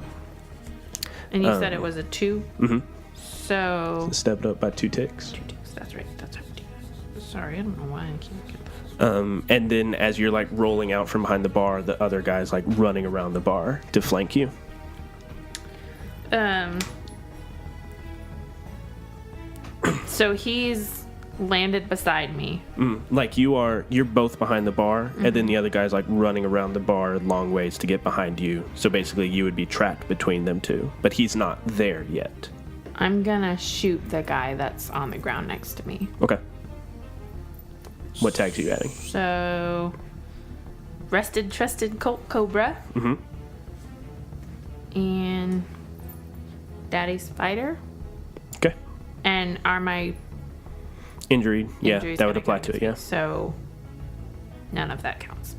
And you said it was a 2? So... Stepped up by 2 ticks. 2 ticks, that's right. That's right. Sorry, I don't know why I can't get And then as you're, like, rolling out from behind the bar, the other guy's, like, running around the bar to flank you. So he's landed beside me. Like, you're both behind the bar, and then the other guy's, like, running around the bar long ways to get behind you. So basically you would be trapped between them two, but he's not there yet. I'm gonna shoot the guy that's on the ground next to me. Okay. What tags are you adding? So, rested, trusted Colt Cobra. And Daddy's fighter. Okay. And are my Injured. Yeah, injuries that would gonna apply count to it, as yeah. me? So, none of that counts.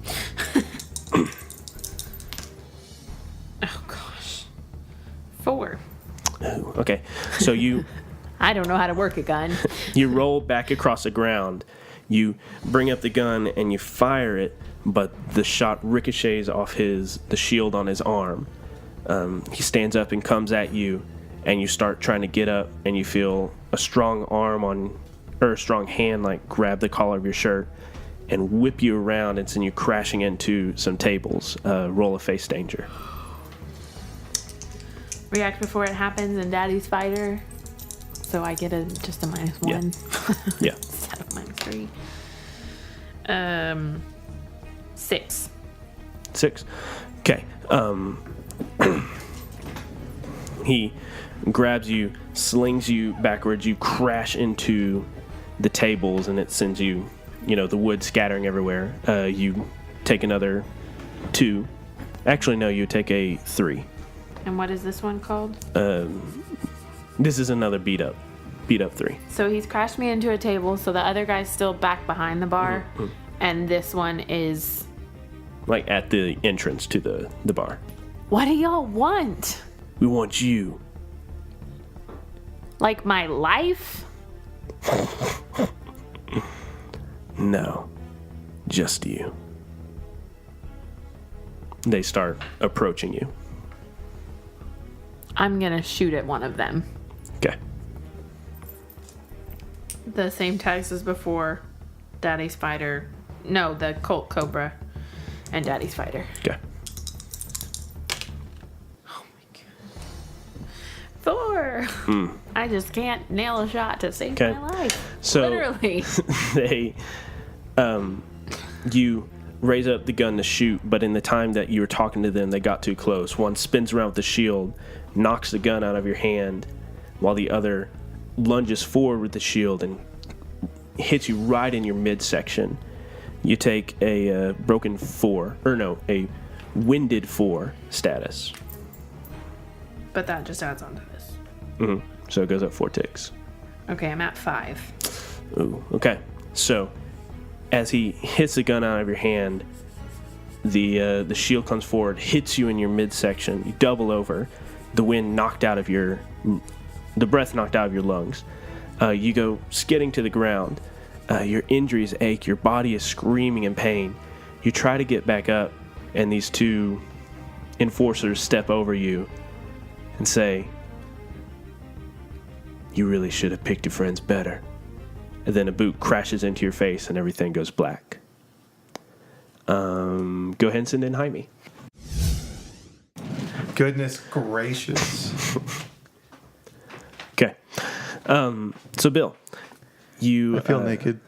Oh, gosh. 4. Ooh, okay. So you... I don't know how to work a gun. You roll back across the ground. You bring up the gun and you fire it, but the shot ricochets off the shield on his arm. He stands up and comes at you, and you start trying to get up, and you feel a strong a strong hand, like, grab the collar of your shirt and whip you around and send you crashing into some tables. Roll a face danger. React before it happens and Daddy's fighter. So I get just a -1. Yeah. Instead of -3. 6. 6. Okay. He grabs you, slings you backwards. You crash into the tables, and it sends you, the wood scattering everywhere. You take another 2. Actually, no, you take a 3. And what is this one called? This is another beat up 3. So he's crashed me into a table, so the other guy's still back behind the bar, and this one is... Like at the entrance to the bar. What do y'all want? We want you. Like my life? No, just you. They start approaching you. I'm gonna shoot at one of them. Okay. The same tags as before. Daddy's fighter. No, the Colt Cobra. and Daddy's fighter. Okay. 4. I just can't nail a shot to save Okay. my life. So Literally. they, you raise up the gun to shoot, but in the time that you were talking to them, they got too close. One spins around with the shield, knocks the gun out of your hand, while the other lunges forward with the shield and hits you right in your midsection. You take a a winded 4 status. But that just adds on to this. So it goes up 4 ticks. Okay, I'm at 5. Ooh, okay. So as he hits the gun out of your hand, the shield comes forward, hits you in your midsection. You double over. The breath knocked out of your lungs. You go skidding to the ground. Your injuries ache. Your body is screaming in pain. You try to get back up, and these 2 enforcers step over you and say, "You really should have picked your friends better." And then a boot crashes into your face and everything goes black. Go ahead and send in Jaime. Goodness gracious. Okay. So Bill, you... I feel naked.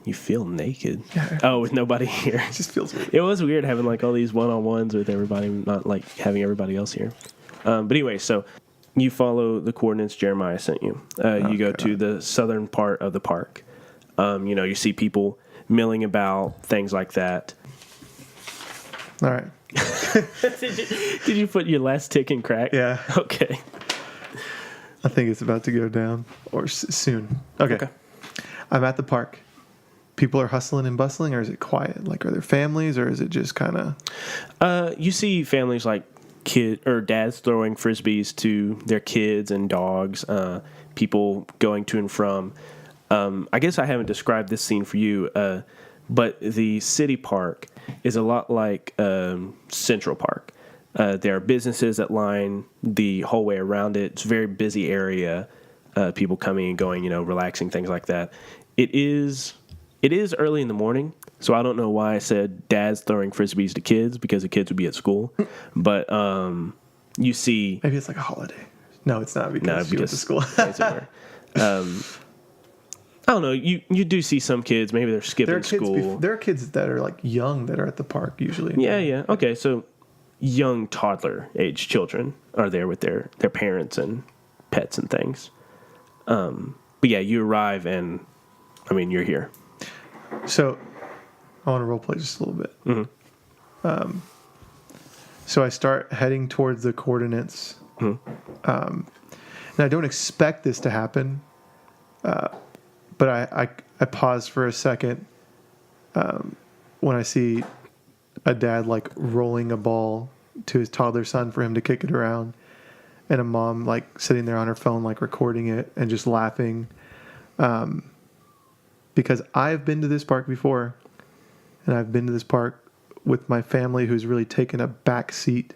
You feel naked? Yeah. Oh, with nobody here. It just feels weird. It was weird having like all these one-on-ones with everybody, not like having everybody else here. But anyway, so you follow the coordinates Jeremiah sent you. You go to the southern part of the park. You see people milling about, things like that. All right. Did you put your last tick in crack? Yeah. Okay. I think it's about to go down or soon. Okay. I'm at the park. People are hustling and bustling, or is it quiet? Like, are there families, or is it just kind of... You see families like dads throwing frisbees to their kids and dogs, people going to and from. I guess I haven't described this scene for you, but the city park is a lot like Central Park. There are businesses that line the whole way around it. It's a very busy area. People coming and going, relaxing, things like that. It is early in the morning, so I don't know why I said dads throwing frisbees to kids, because the kids would be at school. But you see... Maybe it's like a holiday. No, it's not, because you went to school. I don't know. You do see some kids. Maybe they're skipping school. There are kids that are like young that are at the park usually. Yeah. Okay, so young toddler-age children are there with their parents and pets and things. But yeah, you arrive and, you're here. So I want to roleplay just a little bit. So I start heading towards the coordinates. And I don't expect this to happen. But I pause for a second when I see a dad like rolling a ball to his toddler son for him to kick it around, and a mom like sitting there on her phone like recording it and just laughing, because I've been to this park before, and I've been to this park with my family, who's really taken a back seat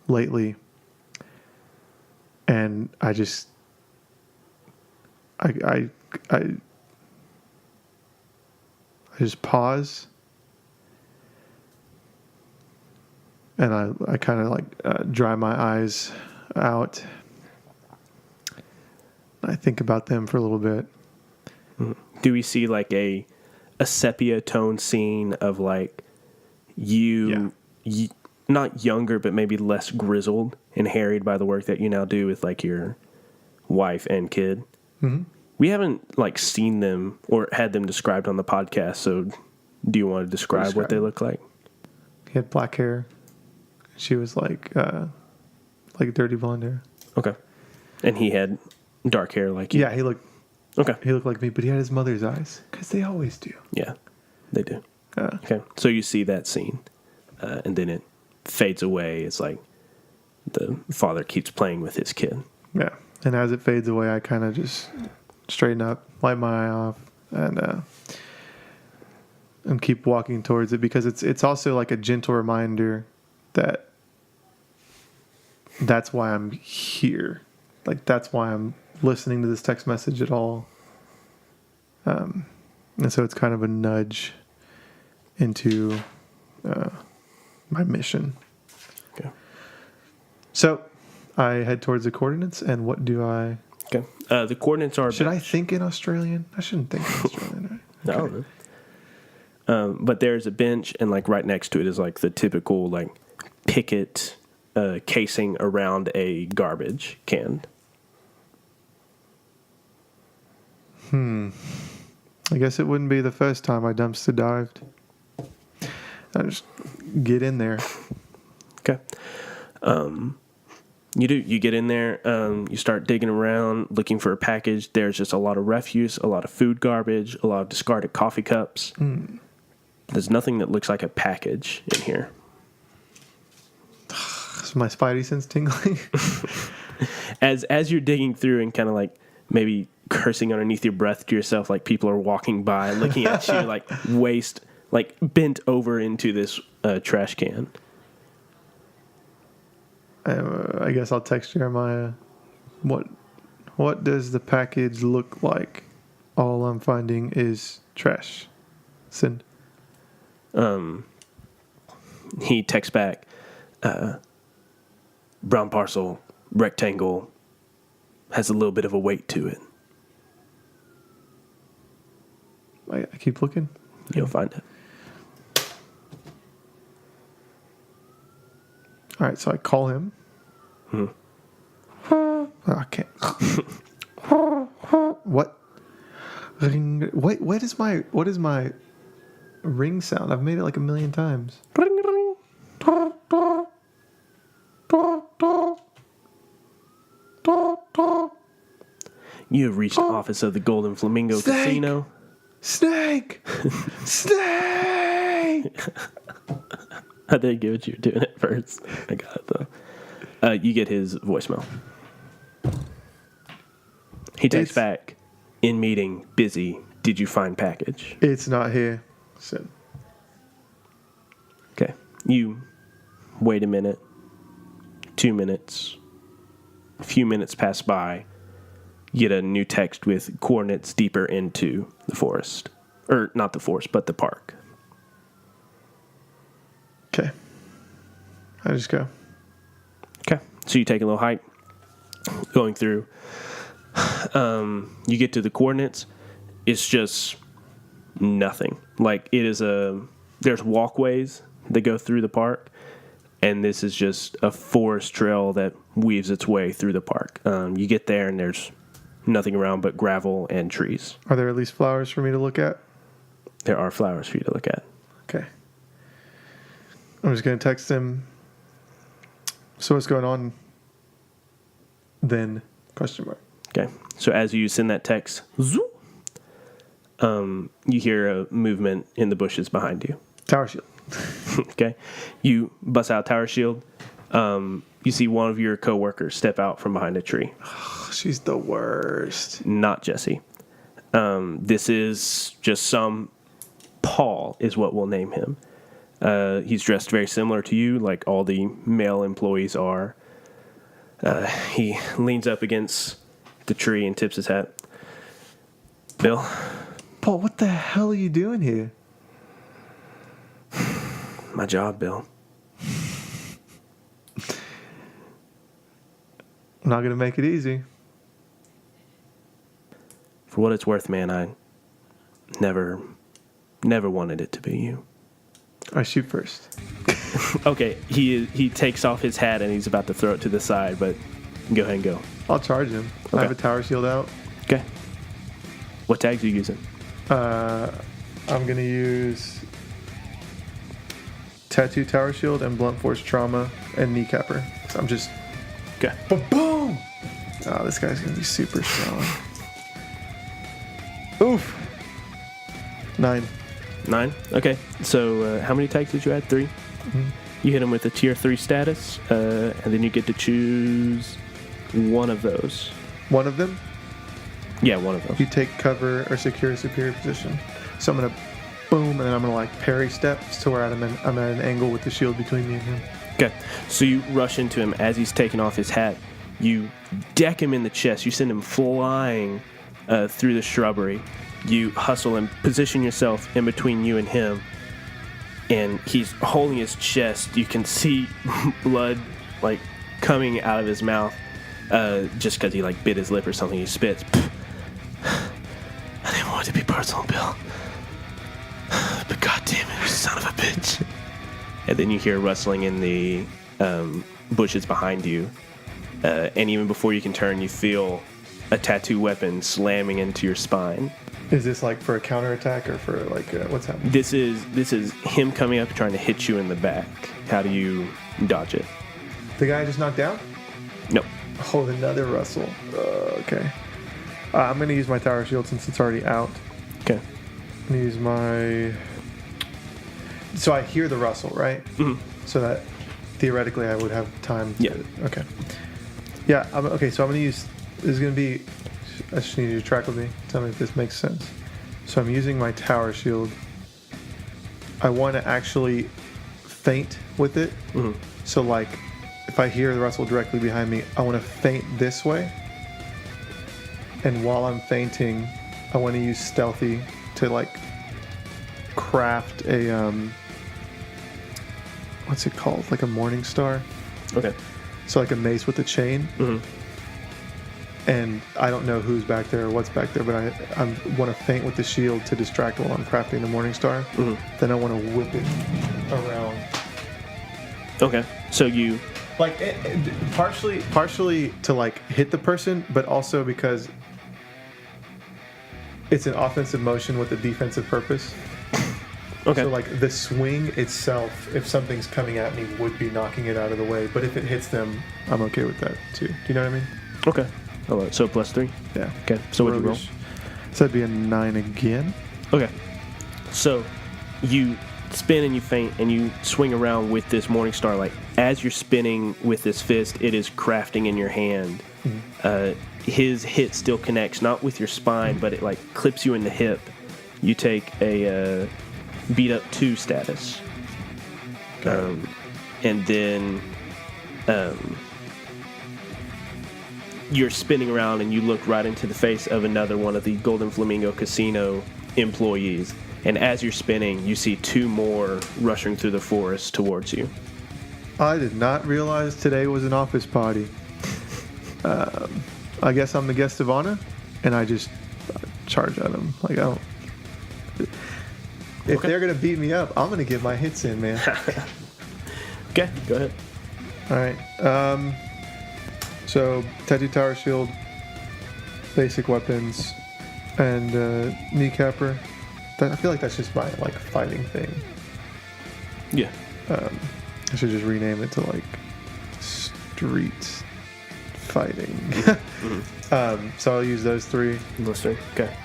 lately, and I just I just pause, and I kind of like dry my eyes out. I think about them for a little bit. Do we see like a sepia tone scene of like you not younger, but maybe less grizzled and harried by the work that you now do with like your wife and kid? Mm-hmm. We haven't like seen them or had them described on the podcast, so do you want to describe what they look like? He had black hair. She was like dirty blonde hair. Okay. And he had dark hair like you? Yeah, he looked like me, but he had his mother's eyes, because they always do. Yeah, they do. Okay, so you see that scene, and then it fades away. It's like the father keeps playing with his kid. Yeah, and as it fades away, I kind of just straighten up, wipe my eye off, and keep walking towards it, because it's also like a gentle reminder that that's why I'm here. Like, that's why I'm listening to this text message at all. And so it's kind of a nudge into my mission. Okay. So I head towards the coordinates, and what do I... Okay. The coordinates are... Should I think in Australian? I shouldn't think in Australian, right? No. But there's a bench, and like right next to it is like the typical like picket casing around a garbage can. I guess it wouldn't be the first time I dumpster dived. I just get in there. Okay. You get in there, you start digging around, looking for a package. There's just a lot of refuse, a lot of food garbage, a lot of discarded coffee cups. There's nothing that looks like a package in here. Is my spidey sense tingling? As you're digging through and kind of like maybe cursing underneath your breath to yourself, like people are walking by looking at you like like bent over into this trash can. I guess I'll text Jeremiah. What does the package look like? All I'm finding is trash. Send. He texts back, brown parcel, rectangle, has a little bit of a weight to it. I keep looking. You'll find it. All right, so I call him. I can't. What? Ring. Wait. What is my ring sound? I've made it like 1,000,000 times. You have reached the office of the Golden Flamingo Snake! Casino. Snake. Snake. I didn't get what you were doing at first. I got it though. You get his voicemail. He texts back, in meeting, busy, did you find package? It's not here. Send. Okay. You wait a minute, 2 minutes, a few minutes pass by, you get a new text with coordinates deeper into the forest. Or not the forest, but the park. Okay. I just go. Okay. So you take a little hike, going through. You get to the coordinates. It's just nothing. Like it is there's walkways that go through the park, and this is just a forest trail that weaves its way through the park. You get there and there's nothing around but gravel and trees. Are there at least flowers for me to look at? There are flowers for you to look at. Okay. I'm just going to text him. So what's going on then? Question mark. Okay. So as you send that text, zoom, you hear a movement in the bushes behind you. Tower shield. Okay. You bust out tower shield. You see one of your coworkers step out from behind a tree. She's the worst. Not Jesse. This is just some Paul is what we'll name him. He's dressed very similar to you, like all the male employees are. He leans up against the tree and tips his hat. Bill? Paul, what the hell are you doing here? My job, Bill. I'm not going to make it easy. For what it's worth, man, I never wanted it to be you. I shoot first. Okay, he takes off his hat and he's about to throw it to the side, but go ahead and go. I'll charge him. Okay. I have a tower shield out. Okay. What tags are you using? I'm going to use tattoo tower shield and blunt force trauma and kneecapper. So I'm just... Okay. Boom! Oh, this guy's going to be super strong. Oof. 9. 9? Okay. So how many tags did you add? 3? Mm-hmm. You hit him with a tier 3 status, and then you get to choose one of those. One of them? Yeah, one of those. You take cover or secure a superior position. So I'm going to boom, and then I'm going to like parry steps to where I'm at an angle with the shield between me and him. Okay. So you rush into him as he's taking off his hat. You deck him in the chest. You send him flying through the shrubbery. You hustle and position yourself in between you and him. and he's holding his chest. You can see blood like coming out of his mouth, just because he like bit his lip or something. He spits. I didn't want it to be personal, Bill, but goddamn it, you son of a bitch! And then you hear rustling in the bushes behind you, and even before you can turn, you feel a tattoo weapon slamming into your spine. Is this like for a counterattack or for like what's happening? This is him coming up trying to hit you in the back. How do you dodge it? The guy I just knocked down? No. Oh, another rustle. Okay. I'm going to use my tower shield since it's already out. Okay. I'm going to use my... So I hear the rustle, right? Mm-hmm. So that theoretically I would have time to... Yeah. Okay. Yeah, okay, so I'm going to use... This is going to be... I just need you to track with me. Tell me if this makes sense. So I'm using my tower shield. I want to actually feint with it. Mm-hmm. So like, if I hear the rustle directly behind me, I want to feint this way. And while I'm feinting, I want to use stealthy to like craft a what's it called? Like a morning star. Okay. So like a mace with a chain. Mm-hmm. And I don't know who's back there or what's back there, but I want to feint with the shield to distract while I'm crafting the morning star. Mm-hmm. Then I want to whip it around. Okay. So you... Like partially to like hit the person, but also because it's an offensive motion with a defensive purpose. Okay. So like the swing itself, if something's coming at me, would be knocking it out of the way. But if it hits them, I'm okay with that too. Do you know what I mean? Okay. All right. So +3. Yeah. Okay. So what'd you roll? Roguish. So that'd be a 9 again. Okay. So you spin and you feint and you swing around with this morning star. Like as you're spinning with this fist, it is crafting in your hand. Mm-hmm. His hit still connects, not with your spine, but it like clips you in the hip. You take a beat up 2 status. And then you're spinning around and you look right into the face of another one of the Golden Flamingo Casino employees. And as you're spinning, you see 2 more rushing through the forest towards you. I did not realize today was an office party. I guess I'm the guest of honor, and I just charge at them. Like, I don't... If they're going to beat me up, I'm going to get my hits in, man. Okay, go ahead. All right. So, Tattoo Tower Shield, basic weapons, and kneecapper. I feel like that's just my like fighting thing. Yeah. I should just rename it to like street fighting. Mm-hmm. So I'll use those 3. Those 3. Okay.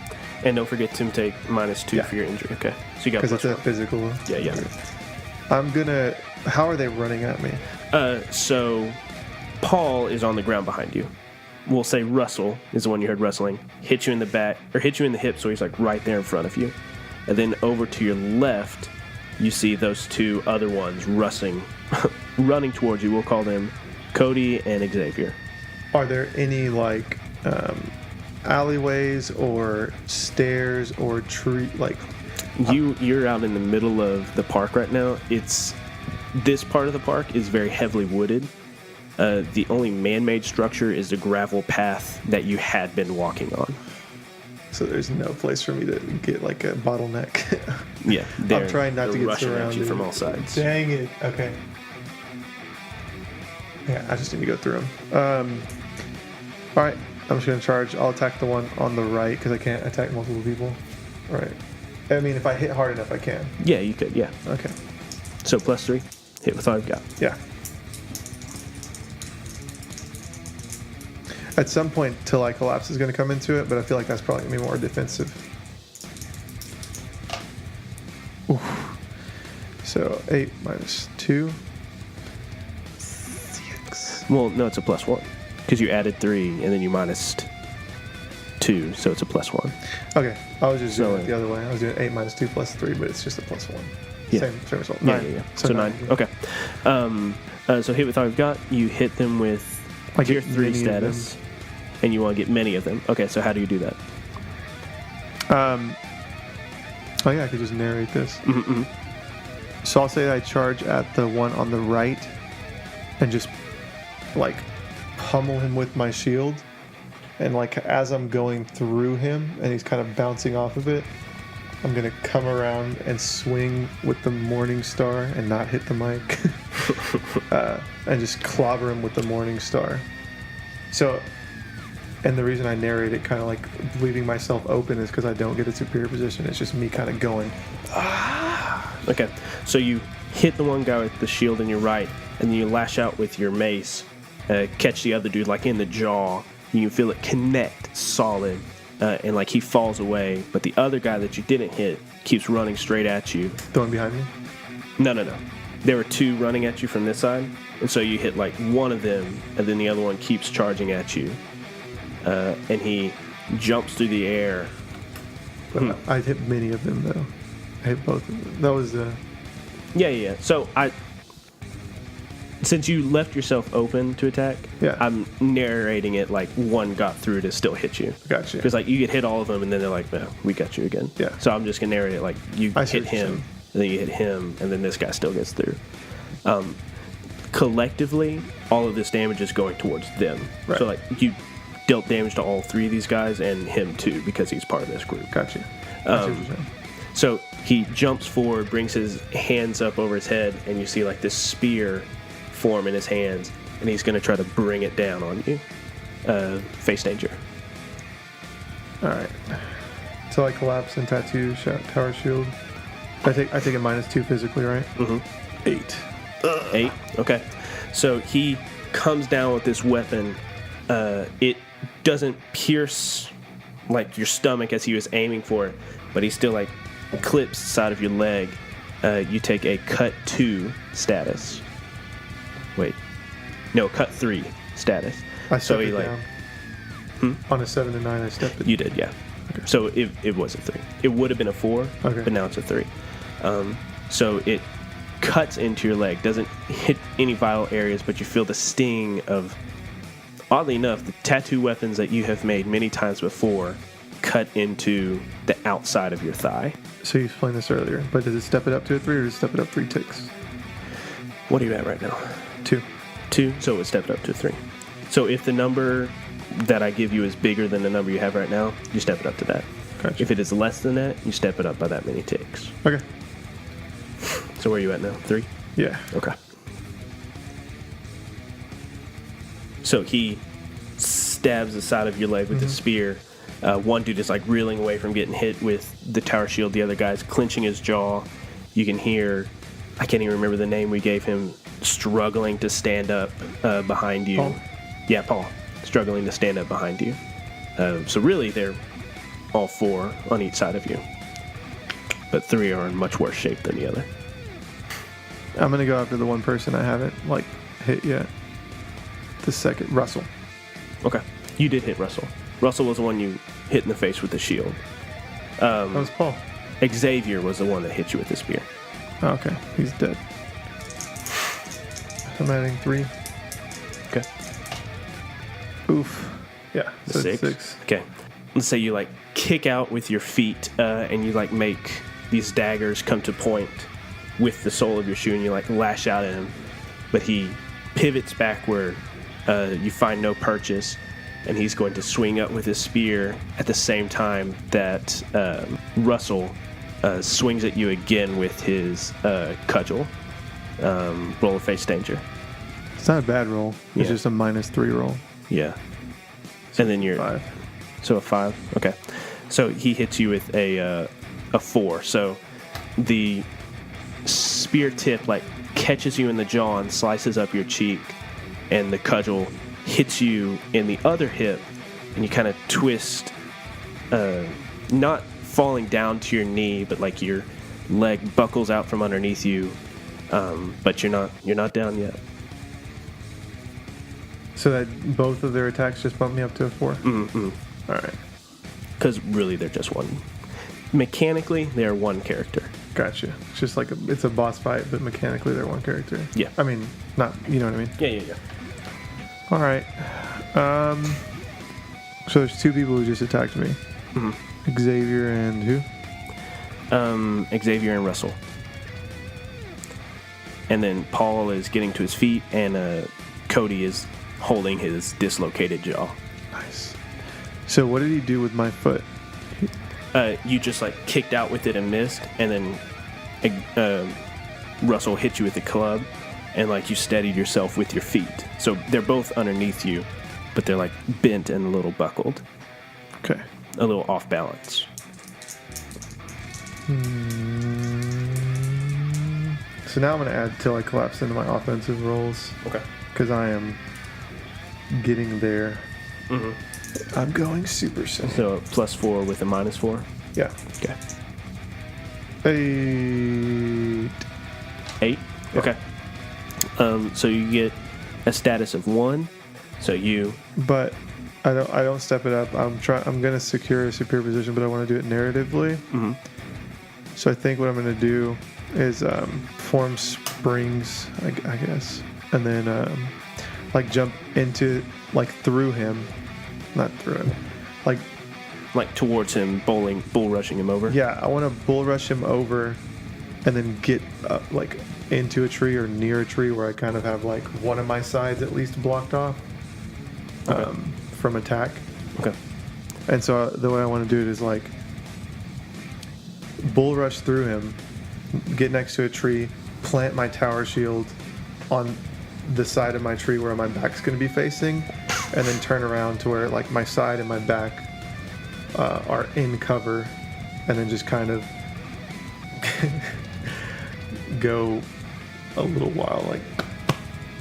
And don't forget to take -2 for your injury. Okay. So you got because it's a +1. physical. Yeah. I'm gonna. How are they running at me? So Paul is on the ground behind you. We'll say Russell is the one you heard rustling. Hit you in the back, or hit you in the hip, so he's like right there in front of you. And then over to your left, you see those 2 other ones running towards you. We'll call them Cody and Xavier. Are there any like alleyways or stairs or tree like? You're out in the middle of the park right now. This part of the park is very heavily wooded. The only man-made structure is the gravel path that you had been walking on. So there's no place for me to get like a bottleneck. Yeah, I'm trying not to get rushing surrounded at you from all sides. Dang it. Okay. Yeah, I just need to go through them. All right, I'm just gonna charge. I'll attack the one on the right because I can't attack multiple people. All right. I mean, if I hit hard enough, I can. Yeah, you could. Yeah. Okay. So +3, hit with all you've got. Yeah. At some point, Till I Collapse is going to come into it, but I feel like that's probably going to be more defensive. Oof. So 8 -2. 6. Well, no, it's a +1 because you added 3 and then you -2, so it's a +1. Okay, I was just doing So, it the other way. I was doing 8 -2 +3, but it's just a +1. Yeah. Same result. Yeah, 9. yeah. So So 9. 9. Okay. So hit with all you've got. You hit them with I tier get 3 many of status, and you want to get many of them. Okay, so how do you do that? Oh yeah, I could just narrate this. Mm-hmm. So I'll say I charge at the one on the right and just like pummel him with my shield. And like as I'm going through him and he's kind of bouncing off of it, I'm gonna come around and swing with the Morning Star and not hit the mic. And just clobber him with the Morning Star. So, and the reason I narrate it kind of like leaving myself open is because I don't get a superior position. It's just me kind of going, Okay, so you hit the one guy with the shield in your right, and then you lash out with your mace, catch the other dude like in the jaw. You can feel it connect solid, and like he falls away. But the other guy that you didn't hit keeps running straight at you. The one behind me? No. There were two running at you from this side, and so you hit like one of them, and then the other one keeps charging at you, and he jumps through the air. I hit many of them though. I hit both of them. That was Yeah. So since you left yourself open to attack, Yeah. I'm narrating it like one got through to still hit you. Gotcha. Because like you get hit all of them, and then they're like, "No, we got you again." Yeah. So I'm just gonna narrate it like you I see hit what you're him, saying. and then you hit him, and then this guy still gets through. Collectively, all of this damage is going towards them. Right. So like you dealt damage to all three of these guys and him too because he's part of this group. Gotcha. I see what you're saying. So he jumps forward, brings his hands up over his head, and you see like this spear form in his hands, and he's going to try to bring it down on you. Face danger. All right. So I collapse and tattoo tower shield. I take a -2 physically, right? Mm-hmm. 8. 8. Okay. So he comes down with this weapon. It doesn't pierce like your stomach as he was aiming for it, but he still like clips the side of your leg. You take a cut 2 status. Wait. No, cut 3 status. I So stepped he it like down. On a 7 to 9, I stepped it. you did, yeah. Okay. So it was a 3. It would have been a 4, Okay. but now it's a 3. So it cuts into your leg, doesn't hit any vital areas, but you feel the sting of, oddly enough, the tattoo weapons that you have made many times before cut into the outside of your thigh. So you explained this earlier, but does it step it up to a 3 or does it step it up 3 ticks? What are you at right now? 2. 2, so it would step it up to 3. So if the number that I give you is bigger than the number you have right now, you step it up to that. Gotcha. If it is less than that, you step it up by that many ticks. Okay. So where are you at now? 3? Yeah. Okay. So he stabs the side of your leg with the spear. One dude is like reeling away from getting hit with the tower shield. The other guy's clenching his jaw. You can hear, I can't even remember the name we gave him, struggling to stand up behind you. Paul? Yeah, Paul. Struggling to stand up behind you. So really, they're all 4 on each side of you. But 3 are in much worse shape than the other. I'm going to go after the one person I haven't like hit yet. The second, Russell. Okay. You did hit Russell. Russell was the one you hit in the face with the shield. That was Paul. Xavier was the one that hit you with the spear. Oh, okay. He's dead. I'm adding 3. Okay. Oof. Yeah. So it's 6. Okay. Let's say you like kick out with your feet and you like make these daggers come to point with the sole of your shoe and you like lash out at him. But he pivots backward. You find no purchase. And he's going to swing up with his spear at the same time that Russell swings at you again with his cudgel. Roll a face danger. It's not a bad roll. It's Yeah. just a -3 roll. Yeah. And then you're 5. So a 5. Okay. So he hits you with a 4. So the spear tip like catches you in the jaw and slices up your cheek, and the cudgel hits you in the other hip, and you kind of twist, not falling down to your knee, but like your leg buckles out from underneath you, but you're not down yet. So that both of their attacks just bumped me up to a 4? Mm-hmm. All right. Because really, they're just one. Mechanically, they are one character. Gotcha. It's just like it's a boss fight, but mechanically they're one character. Yeah. I mean, not, you know what I mean? Yeah. All right. So there's 2 people who just attacked me. Mm-hmm. Xavier and who? Xavier and Russell. and then Paul is getting to his feet, and Cody is holding his dislocated jaw. Nice. So what did he do with my foot? You just like kicked out with it and missed, and then Russell hit you with a club, and like you steadied yourself with your feet. So they're both underneath you, but they're like bent and a little buckled, Okay. a little off balance. So now I'm going to add till I collapse into my offensive rolls Okay. because I am getting there. Mm-hmm. I'm going super soon. So +4 with a -4. Yeah. Okay. 8. 8. Yeah. Okay. So you get a status of 1. So you. But I don't step it up. I'm gonna secure a superior position, but I want to do it narratively. Mm-hmm. So I think what I'm gonna do is form springs, I guess, and then like jump into like through him, not through him, Like towards him, bull rushing him over. yeah. I want to bull rush him over, and then get like into a tree or near a tree where I kind of have like one of my sides at least blocked off from attack. Okay. And so the way I want to do it is like bull rush through him, get next to a tree, plant my tower shield on the side of my tree where my back's going to be facing, and then turn around to where like my side and my back are in cover, and then just kind of go a little while, like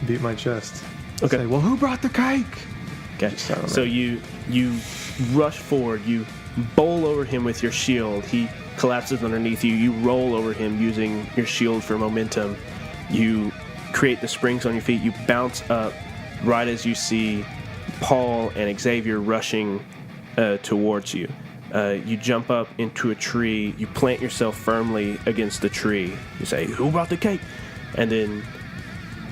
beat my chest. Okay. Say, well, who brought the cake? Okay. Just, I don't know. So you rush forward, you bowl over him with your shield. He collapses underneath you. You roll over him using your shield for momentum. You create the springs on your feet. You bounce up right as you see Paul and Xavier rushing towards you. You jump up into a tree. You plant yourself firmly against the tree. You say, "Who brought the cake?" And then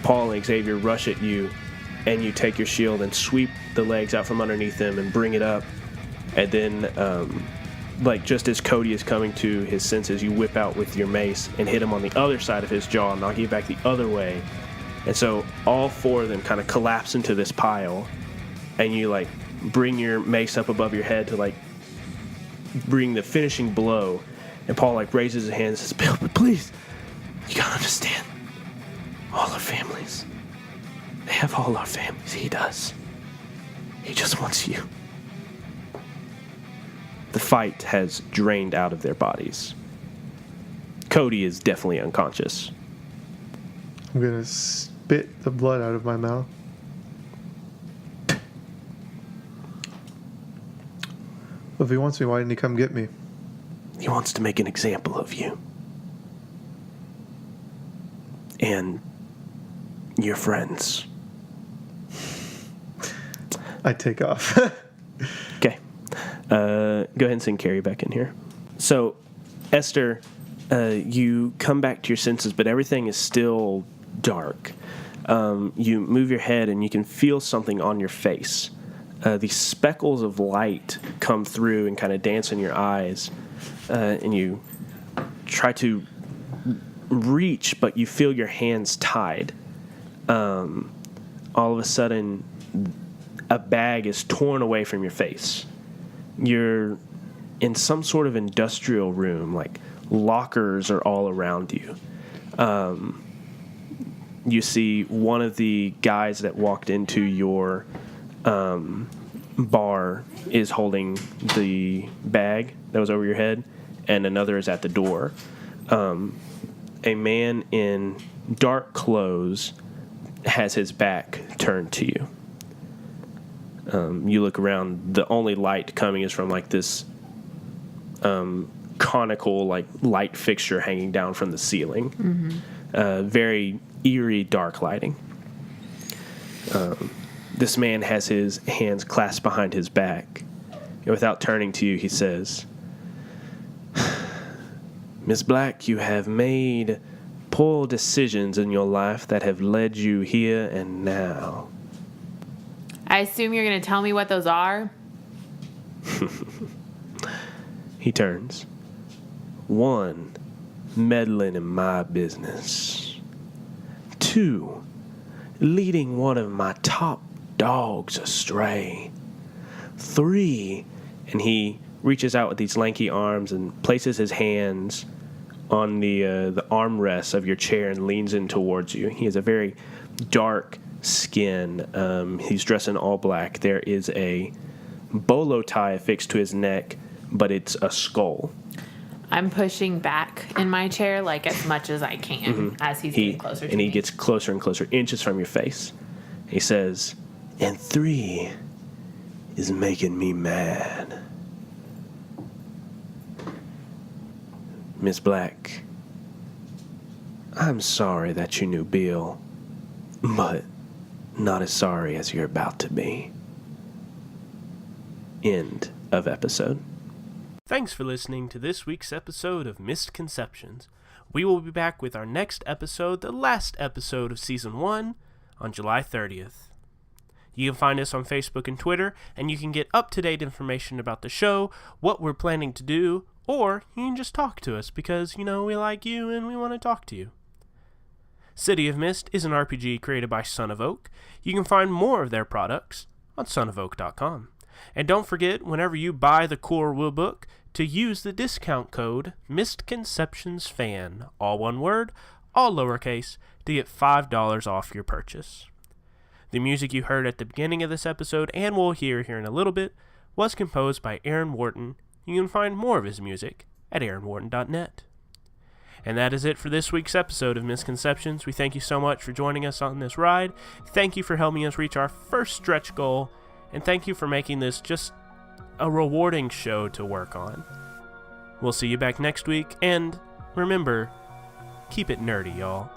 Paul and Xavier rush at you, and you take your shield and sweep the legs out from underneath them and bring it up. And then, like just as Cody is coming to his senses, you whip out with your mace and hit him on the other side of his jaw, knocking it back the other way. And so all 4 of them kind of collapse into this pile, and you like bring your mace up above your head to like bring the finishing blow. And Paul like raises his hand and says, "Bill, but please, you gotta understand, all our families, they have all our families. He does. He just wants you." The fight has drained out of their bodies. Cody is definitely unconscious. I'm gonna spit the blood out of my mouth. Well, if he wants me, why didn't he come get me? He wants to make an example of you. And your friends. I take off. Okay. Go ahead and send Carrie back in here. So, Esther, you come back to your senses, but everything is still dark. You move your head and you can feel something on your face. These speckles of light come through and kind of dance in your eyes. And you try to reach, but you feel your hands tied. All of a sudden, a bag is torn away from your face. You're in some sort of industrial room, like lockers are all around you. You see one of the guys that walked into your bar is holding the bag that was over your head, and another is at the door. A man in dark clothes has his back turned to you. You look around, the only light coming is from like this conical like light fixture hanging down from the ceiling. Mm-hmm. Very eerie dark lighting. This man has his hands clasped behind his back. And without turning to you, he says, "Miss Black, you have made poor decisions in your life that have led you here and now." I assume you're going to tell me what those are? He turns. "1, meddling in my business. 2, leading one of my top dogs astray. 3, and he reaches out with these lanky arms and places his hands on the armrests of your chair and leans in towards you. He has a very dark skin. He's dressed in all black. There is a bolo tie affixed to his neck, but it's a skull. I'm pushing back in my chair like as much as I can as he's getting closer to me. And he gets closer and closer, inches from your face. He says, and 3 is making me mad. Miss Black, I'm sorry that you knew Bill, but not as sorry as you're about to be. End of episode. Thanks for listening to this week's episode of Mistconceptions. We will be back with our next episode, the last episode of Season 1, on July 30th. You can find us on Facebook and Twitter, and you can get up-to-date information about the show, what we're planning to do, or you can just talk to us because, we like you and we want to talk to you. City of Mist is an RPG created by Son of Oak. You can find more of their products on sonofoak.com. And don't forget, whenever you buy the core rulebook, to use the discount code MistConceptionsFan, all one word, all lowercase, to get $5 off your purchase. The music you heard at the beginning of this episode, and we'll hear here in a little bit, was composed by Aaron Wharton. You can find more of his music at aaronwharton.net. And that is it for this week's episode of Misconceptions. We thank you so much for joining us on this ride. Thank you for helping us reach our first stretch goal. And thank you for making this just a rewarding show to work on. We'll see you back next week. And remember, keep it nerdy, y'all.